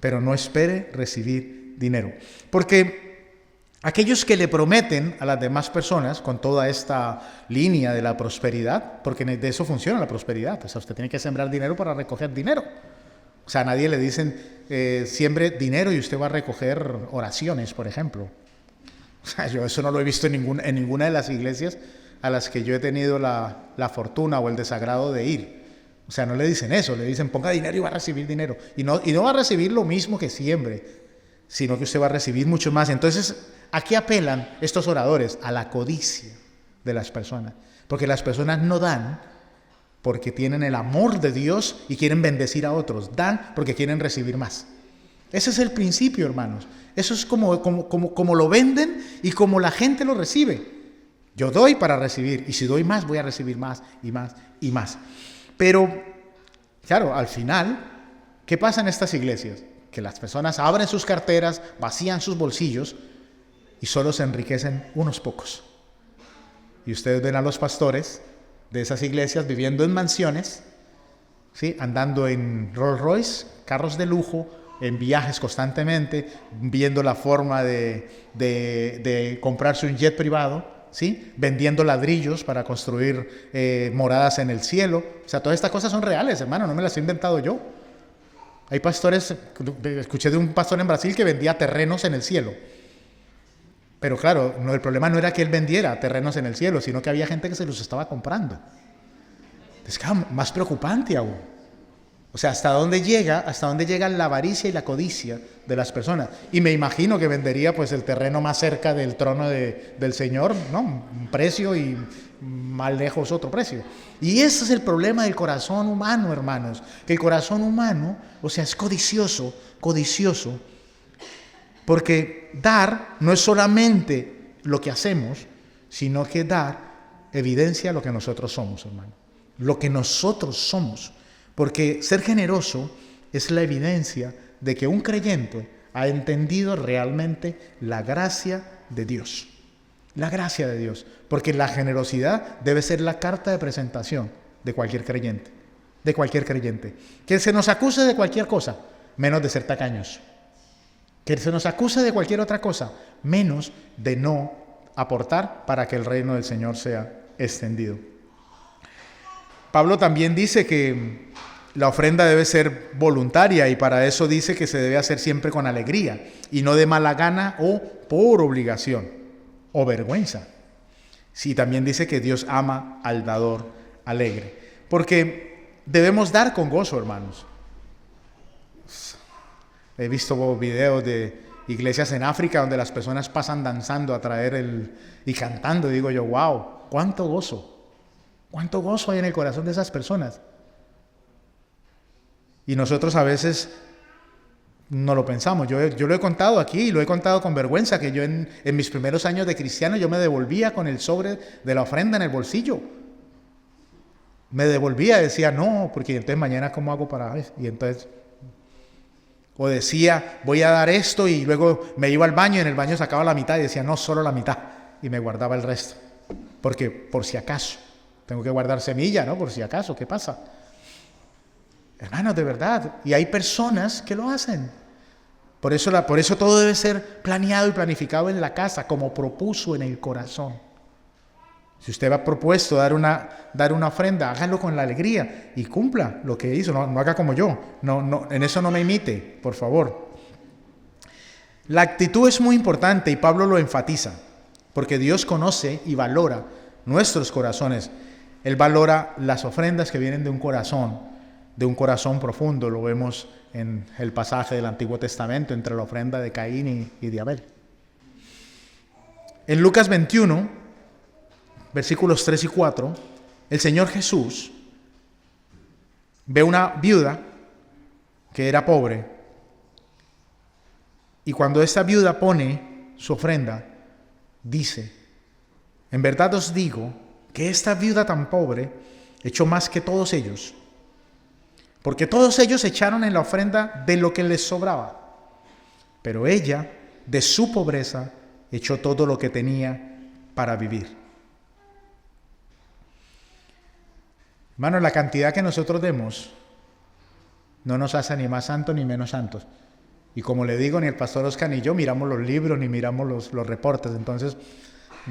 pero no espere recibir dinero. Porque aquellos que le prometen a las demás personas con toda esta línea de la prosperidad, porque de eso funciona la prosperidad, o sea, usted tiene que sembrar dinero para recoger dinero. O sea, a nadie le dicen, siembre dinero y usted va a recoger oraciones, por ejemplo. O sea, yo eso no lo he visto en ninguna de las iglesias a las que yo he tenido la fortuna o el desagrado de ir. O sea, no le dicen eso, le dicen ponga dinero y va a recibir dinero. Y no va a recibir lo mismo que siembre, sino que usted va a recibir mucho más. Entonces, ¿a qué apelan estos oradores? A la codicia de las personas. Porque las personas no dan porque tienen el amor de Dios y quieren bendecir a otros. Dan porque quieren recibir más. Ese es el principio, hermanos. Eso es como lo venden y como la gente lo recibe. Yo doy para recibir, y si doy más, voy a recibir más y más y más. Pero, claro, al final, ¿qué pasa en estas iglesias? Que las personas abren sus carteras, vacían sus bolsillos y solo se enriquecen unos pocos. Y ustedes ven a los pastores de esas iglesias viviendo en mansiones, ¿sí? Andando en Rolls Royce, carros de lujo, en viajes constantemente, viendo la forma de comprarse un jet privado, ¿sí? Vendiendo ladrillos para construir moradas en el cielo. O sea, todas estas cosas son reales, hermano, no me las he inventado yo. Hay pastores, escuché de un pastor en Brasil que vendía terrenos en el cielo. Pero claro, el problema no era que él vendiera terrenos en el cielo, sino que había gente que se los estaba comprando. Es más preocupante aún. O sea, ¿hasta dónde llega la avaricia y la codicia de las personas? Y me imagino que vendería pues el terreno más cerca del trono del Señor, ¿no? Un precio y más lejos otro precio. Y ese es el problema del corazón humano, hermanos. Que el corazón humano, o sea, es codicioso, porque dar no es solamente lo que hacemos, sino que dar evidencia lo que nosotros somos, hermano. Lo que nosotros somos. Porque ser generoso es la evidencia de que un creyente ha entendido realmente la gracia de Dios. La gracia de Dios. Porque la generosidad debe ser la carta de presentación de cualquier creyente. De cualquier creyente. Que se nos acuse de cualquier cosa, menos de ser tacaños. Que se nos acuse de cualquier otra cosa, menos de no aportar para que el reino del Señor sea extendido. Pablo también dice que la ofrenda debe ser voluntaria y para eso dice que se debe hacer siempre con alegría y no de mala gana o por obligación o vergüenza. Sí, también dice que Dios ama al dador alegre, porque debemos dar con gozo, hermanos. He visto videos de iglesias en África donde las personas pasan danzando a traer y cantando, y digo yo, wow, cuánto gozo hay en el corazón de esas personas. Y nosotros a veces no lo pensamos. Yo lo he contado aquí y lo he contado con vergüenza, que yo en mis primeros años de cristiano yo me devolvía con el sobre de la ofrenda en el bolsillo. Me devolvía, decía, no, porque entonces mañana ¿cómo hago para eso? Y entonces, o decía, voy a dar esto y luego me iba al baño y en el baño sacaba la mitad y decía, no, solo la mitad. Y me guardaba el resto. Porque por si acaso, tengo que guardar semilla, ¿no? Por si acaso, ¿qué pasa? Hermanos, de verdad, y hay personas que lo hacen. Por eso todo debe ser planeado y planificado en la casa, como propuso en el corazón. Si usted ha propuesto dar una ofrenda, hágalo con la alegría y cumpla lo que hizo, no haga como yo, no, en eso no me imite, por favor. La actitud es muy importante y Pablo lo enfatiza, porque Dios conoce y valora nuestros corazones. Él valora las ofrendas que vienen de un corazón profundo. Lo vemos en el pasaje del Antiguo Testamento entre la ofrenda de Caín y de Abel. En Lucas 21, versículos 3 y 4, el Señor Jesús ve una viuda que era pobre Y cuando esta viuda pone su ofrenda, dice: en verdad os digo que esta viuda tan pobre echó más que todos ellos, porque todos ellos echaron en la ofrenda de lo que les sobraba, pero ella, de su pobreza, echó todo lo que tenía para vivir. Hermano, la cantidad que nosotros demos no nos hace ni más santos ni menos santos. Y como le digo, ni el pastor Oscar ni yo miramos los libros ni miramos los reportes. Entonces,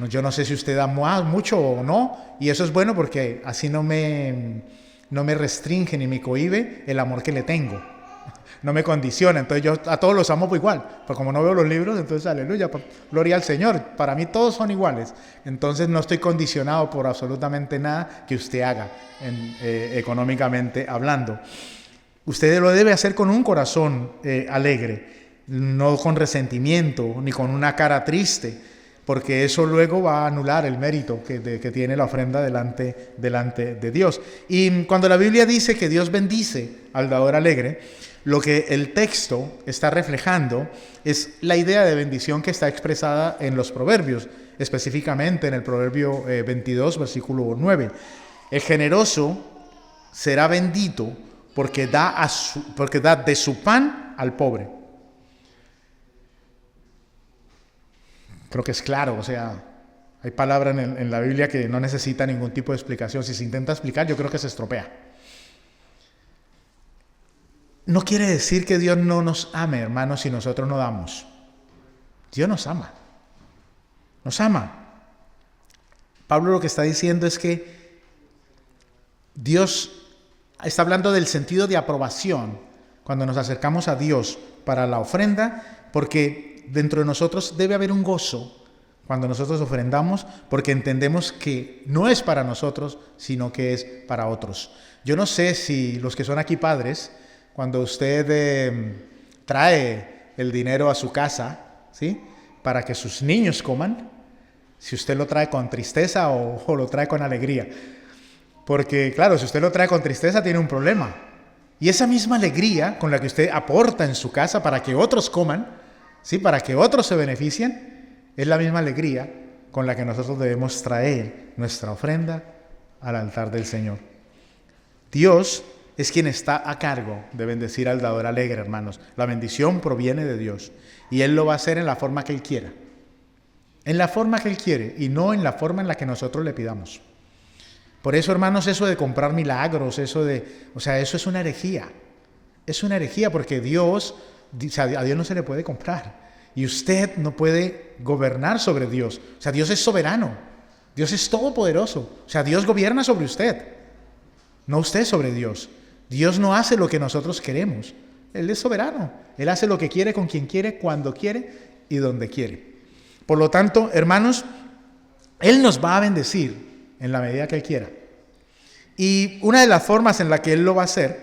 yo no sé si usted da mucho o no, y eso es bueno porque así no me restringe ni me cohíbe el amor que le tengo. No me condiciona. Entonces yo a todos los amo por igual. Pero como no veo los libros, entonces aleluya, gloria al Señor. Para mí todos son iguales. Entonces no estoy condicionado por absolutamente nada que usted haga, económicamente hablando. Usted lo debe hacer con un corazón alegre, no con resentimiento ni con una cara triste, porque eso luego va a anular el mérito que tiene la ofrenda delante de Dios. Y cuando la Biblia dice que Dios bendice al dador alegre, lo que el texto está reflejando es la idea de bendición que está expresada en los proverbios, específicamente en el proverbio 22, versículo 9. El generoso será bendito porque da de su pan al pobre. Creo que es claro, o sea, hay palabra en la Biblia que no necesita ningún tipo de explicación. Si se intenta explicar, yo creo que se estropea. No quiere decir que Dios no nos ame, hermanos, si nosotros no damos. Dios nos ama. Nos ama. Pablo lo que está diciendo es que Dios está hablando del sentido de aprobación cuando nos acercamos a Dios para la ofrenda, porque dentro de nosotros debe haber un gozo cuando nosotros ofrendamos, porque entendemos que no es para nosotros, sino que es para otros. Yo no sé si los que son aquí padres, cuando usted trae el dinero a su casa, ¿sí?, para que sus niños coman, si usted lo trae con tristeza o lo trae con alegría. Porque, claro, si usted lo trae con tristeza, tiene un problema. Y esa misma alegría con la que usted aporta en su casa para que otros coman, ¿sí?, para que otros se beneficien, es la misma alegría con la que nosotros debemos traer nuestra ofrenda al altar del Señor. Dios es quien está a cargo de bendecir al dador alegre, hermanos. La bendición proviene de Dios y Él lo va a hacer en la forma que Él quiera. En la forma que Él quiere y no en la forma en la que nosotros le pidamos. Por eso, hermanos, eso de comprar milagros, eso es una herejía. Es una herejía porque a Dios no se le puede comprar. Y usted no puede gobernar sobre Dios. O sea, Dios es soberano. Dios es todopoderoso. O sea, Dios gobierna sobre usted. No usted sobre Dios. Dios no hace lo que nosotros queremos. Él es soberano. Él hace lo que quiere, con quien quiere, cuando quiere y donde quiere. Por lo tanto, hermanos, Él nos va a bendecir en la medida que Él quiera. Y una de las formas en la que Él lo va a hacer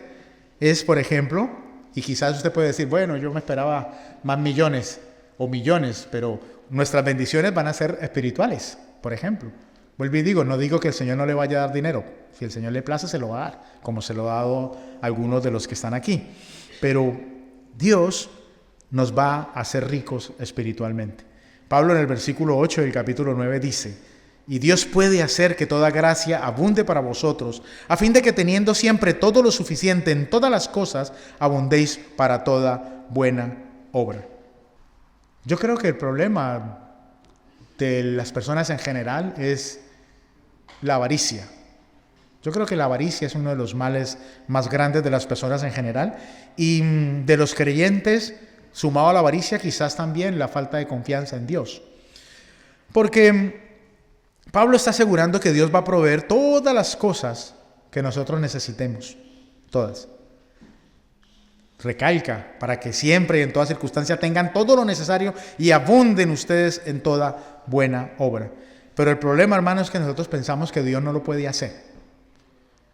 es, por ejemplo, y quizás usted puede decir, bueno, yo me esperaba más millones, pero nuestras bendiciones van a ser espirituales, por ejemplo. Vuelvo y digo, no digo que el Señor no le vaya a dar dinero. Si el Señor le place, se lo va a dar, como se lo ha dado a algunos de los que están aquí. Pero Dios nos va a hacer ricos espiritualmente. Pablo en el versículo 8 del capítulo 9 dice: y Dios puede hacer que toda gracia abunde para vosotros, a fin de que teniendo siempre todo lo suficiente en todas las cosas, abundéis para toda buena obra. Yo creo que el problema de las personas en general es la avaricia. Yo creo que la avaricia es uno de los males más grandes de las personas en general, y de los creyentes, sumado a la avaricia, quizás también la falta de confianza en Dios. Porque Pablo está asegurando que Dios va a proveer todas las cosas que nosotros necesitemos, todas. Recalca, para que siempre y en toda circunstancia tengan todo lo necesario y abunden ustedes en toda buena obra. Pero el problema, hermanos, es que nosotros pensamos que Dios no lo puede hacer.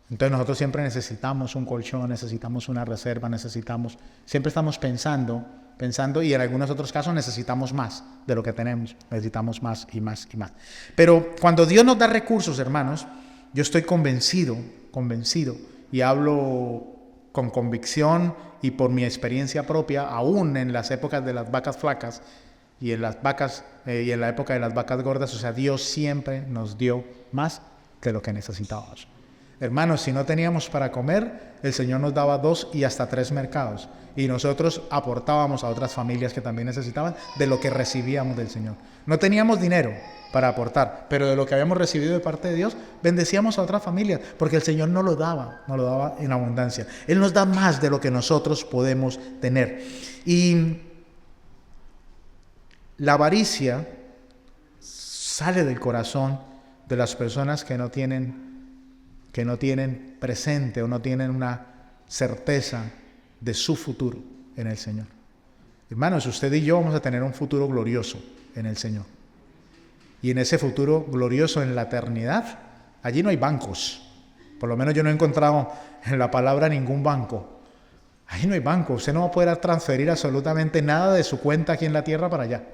Entonces nosotros siempre necesitamos un colchón, necesitamos una reserva, siempre estamos pensando y en algunos otros casos necesitamos más de lo que tenemos, necesitamos más y más y más. Pero cuando Dios nos da recursos, hermanos, yo estoy convencido y hablo con convicción y por mi experiencia propia, aún en las épocas de las vacas flacas y en las vacas y en la época de las vacas gordas, o sea, Dios siempre nos dio más de lo que necesitábamos. Hermanos, si no teníamos para comer, el Señor nos daba 2 y hasta 3 mercados. Y nosotros aportábamos a otras familias que también necesitaban de lo que recibíamos del Señor. No teníamos dinero para aportar, pero de lo que habíamos recibido de parte de Dios, bendecíamos a otras familias, porque el Señor nos lo daba en abundancia. Él nos da más de lo que nosotros podemos tener. Y la avaricia sale del corazón de las personas que no tienen presente o no tienen una certeza de su futuro en el Señor. Hermanos, usted y yo vamos a tener un futuro glorioso en el Señor. Y en ese futuro glorioso en la eternidad, allí no hay bancos. Por lo menos yo no he encontrado en la palabra ningún banco. Ahí no hay banco. Usted no va a poder transferir absolutamente nada de su cuenta aquí en la tierra para allá.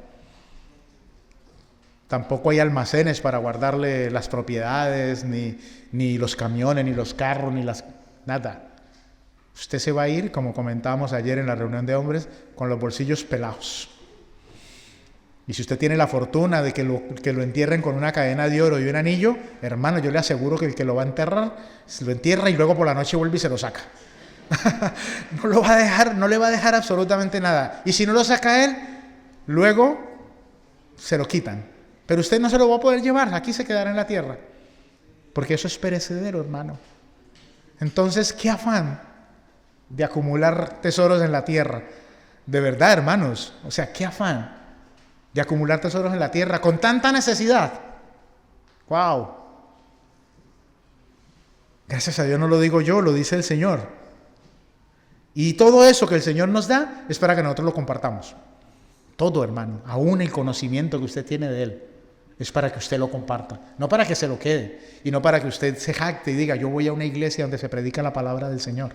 Tampoco hay almacenes para guardarle las propiedades, ni los camiones, ni los carros, nada. Usted se va a ir, como comentábamos ayer en la reunión de hombres, con los bolsillos pelados. Y si usted tiene la fortuna de que lo entierren con una cadena de oro y un anillo, hermano, yo le aseguro que el que lo va a enterrar, se lo entierra y luego por la noche vuelve y se lo saca. No le va a dejar absolutamente nada. Y si no lo saca él, luego se lo quitan. Pero usted no se lo va a poder llevar, aquí se quedará en la tierra. Porque eso es perecedero, hermano. Entonces, ¿qué afán de acumular tesoros en la tierra? De verdad, hermanos, o sea, ¿qué afán de acumular tesoros en la tierra con tanta necesidad? ¡Wow! Gracias a Dios no lo digo yo, lo dice el Señor. Y todo eso que el Señor nos da es para que nosotros lo compartamos. Todo, hermano, aún el conocimiento que usted tiene de Él, es para que usted lo comparta, no para que se lo quede, y no para que usted se jacte y diga, yo voy a una iglesia donde se predica la palabra del Señor,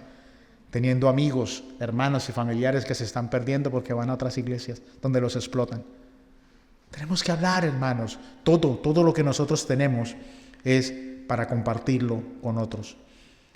teniendo amigos, hermanos y familiares que se están perdiendo porque van a otras iglesias donde los explotan. Tenemos que hablar, hermanos, todo lo que nosotros tenemos es para compartirlo con otros.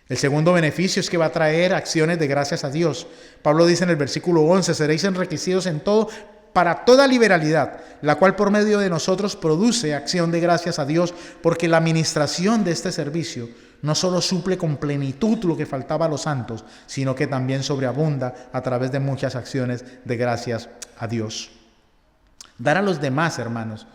El segundo beneficio es que va a traer acciones de gracias a Dios. Pablo dice en el versículo 11, seréis enriquecidos en todo para toda liberalidad, la cual por medio de nosotros produce acción de gracias a Dios, porque la administración de este servicio no solo suple con plenitud lo que faltaba a los santos, sino que también sobreabunda a través de muchas acciones de gracias a Dios. Dar a los demás, hermanos,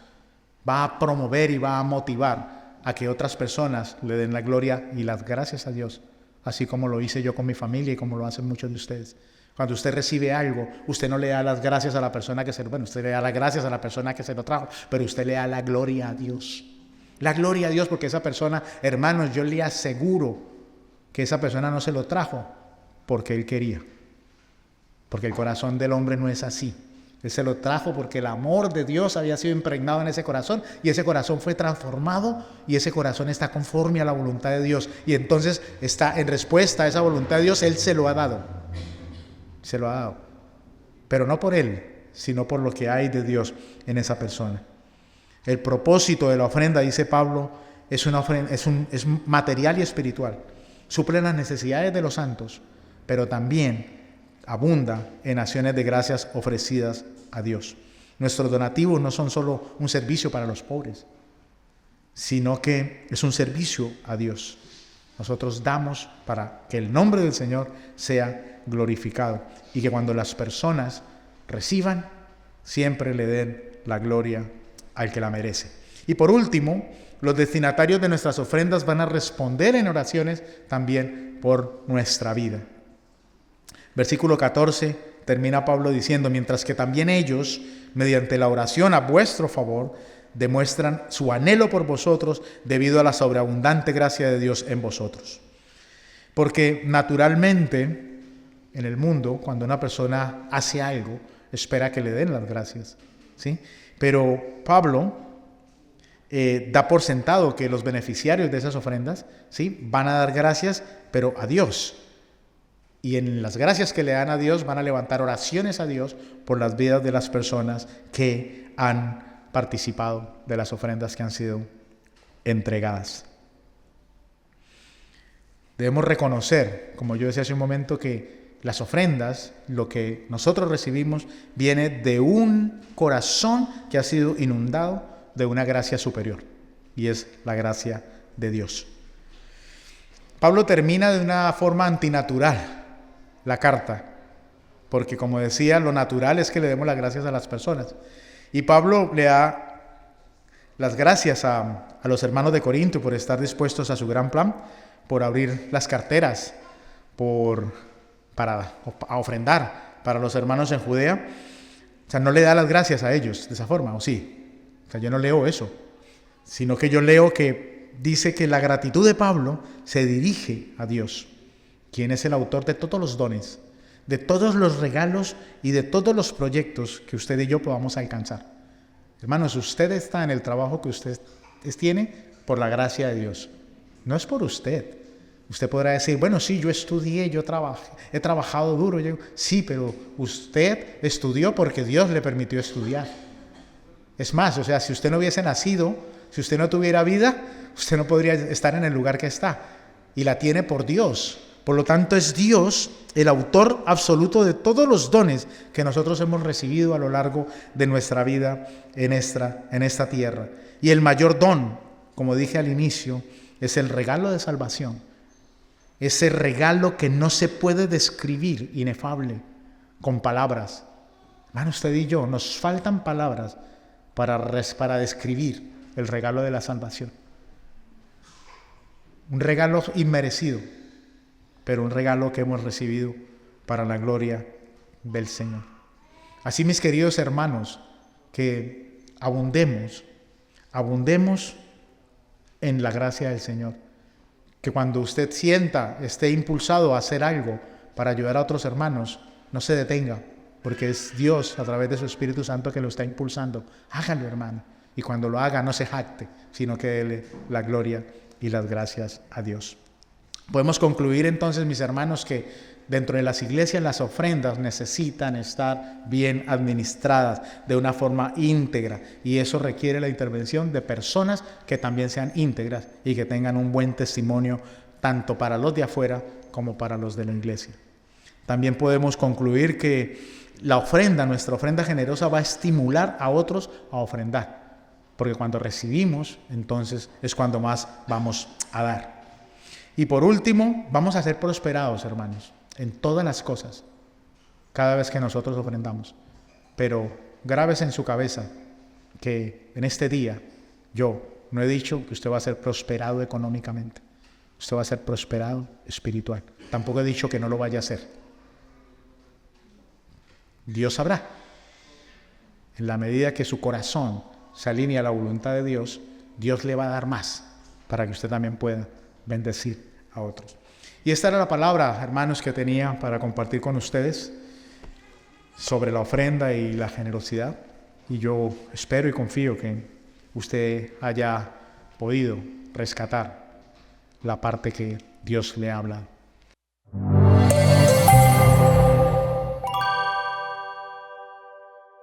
va a promover y va a motivar a que otras personas le den la gloria y las gracias a Dios, así como lo hice yo con mi familia y como lo hacen muchos de ustedes. Cuando usted recibe algo, usted no le da las gracias a la persona usted le da las gracias a la persona que se lo trajo, pero usted le da la gloria a Dios. La gloria a Dios, porque esa persona, hermanos, yo le aseguro que esa persona no se lo trajo porque él quería. Porque el corazón del hombre no es así. Él se lo trajo porque el amor de Dios había sido impregnado en ese corazón y ese corazón fue transformado y ese corazón está conforme a la voluntad de Dios. Y entonces está en respuesta a esa voluntad de Dios, Él se lo ha dado. Se lo ha dado, pero no por él, sino por lo que hay de Dios en esa persona. El propósito de la ofrenda, dice Pablo, es material y espiritual. Suple las necesidades de los santos, pero también abunda en acciones de gracias ofrecidas a Dios. Nuestros donativos no son solo un servicio para los pobres, sino que es un servicio a Dios. Nosotros damos para que el nombre del Señor sea glorificado y que cuando las personas reciban, siempre le den la gloria al que la merece. Y por último, los destinatarios de nuestras ofrendas van a responder en oraciones también por nuestra vida. Versículo 14 termina Pablo diciendo, mientras que también ellos, mediante la oración a vuestro favor, demuestran su anhelo por vosotros debido a la sobreabundante gracia de Dios en vosotros. Porque naturalmente en el mundo, cuando una persona hace algo, espera que le den las gracias, ¿sí? Pero Pablo da por sentado que los beneficiarios de esas ofrendas, ¿sí?, van a dar gracias, pero a Dios. Y en las gracias que le dan a Dios van a levantar oraciones a Dios por las vidas de las personas que han participado de las ofrendas que han sido entregadas. Debemos reconocer, como yo decía hace un momento, que las ofrendas, lo que nosotros recibimos, viene de un corazón que ha sido inundado de una gracia superior, y es la gracia de Dios. Pablo termina de una forma antinatural la carta, porque como decía, lo natural es que le demos las gracias a las personas. Y Pablo le da las gracias a los hermanos de Corinto por estar dispuestos a su gran plan, por abrir las carteras, a ofrendar para los hermanos en Judea. O sea, no le da las gracias a ellos de esa forma, ¿o sí? O sea, yo no leo eso, sino que yo leo que dice que la gratitud de Pablo se dirige a Dios, quien es el autor de todos los dones, de todos los regalos y de todos los proyectos que usted y yo podamos alcanzar. Hermanos, usted está en el trabajo que usted tiene por la gracia de Dios. No es por usted. Usted podrá decir, bueno, sí, yo estudié, he trabajado duro. Sí, pero usted estudió porque Dios le permitió estudiar. Es más, o sea, si usted no hubiese nacido, si usted no tuviera vida, usted no podría estar en el lugar que está. Y la tiene por Dios. Por lo tanto, es Dios el autor absoluto de todos los dones que nosotros hemos recibido a lo largo de nuestra vida en esta tierra. Y el mayor don, como dije al inicio, es el regalo de salvación. Ese regalo que no se puede describir, inefable, con palabras. Hermano, usted y yo, nos faltan palabras para describir el regalo de la salvación. Un regalo inmerecido, pero un regalo que hemos recibido para la gloria del Señor. Así, mis queridos hermanos, que abundemos en la gracia del Señor. Que cuando usted esté impulsado a hacer algo para ayudar a otros hermanos, no se detenga, porque es Dios a través de su Espíritu Santo que lo está impulsando. Hágalo, hermano. Y cuando lo haga, no se jacte, sino que déle la gloria y las gracias a Dios. Podemos concluir entonces, mis hermanos, que dentro de las iglesias las ofrendas necesitan estar bien administradas de una forma íntegra, y eso requiere la intervención de personas que también sean íntegras y que tengan un buen testimonio tanto para los de afuera como para los de la iglesia. También podemos concluir que nuestra ofrenda generosa va a estimular a otros a ofrendar, porque cuando recibimos, entonces es cuando más vamos a dar. Y por último, vamos a ser prosperados, hermanos, en todas las cosas, cada vez que nosotros ofrendamos. Pero grábese en su cabeza que en este día yo no he dicho que usted va a ser prosperado económicamente. Usted va a ser prosperado espiritual. Tampoco he dicho que no lo vaya a hacer. Dios sabrá. En la medida que su corazón se alinea a la voluntad de Dios, Dios le va a dar más para que usted también pueda bendecir a otros. Y esta era la palabra, hermanos, que tenía para compartir con ustedes sobre la ofrenda y la generosidad. Y yo espero y confío que usted haya podido rescatar la parte que Dios le habla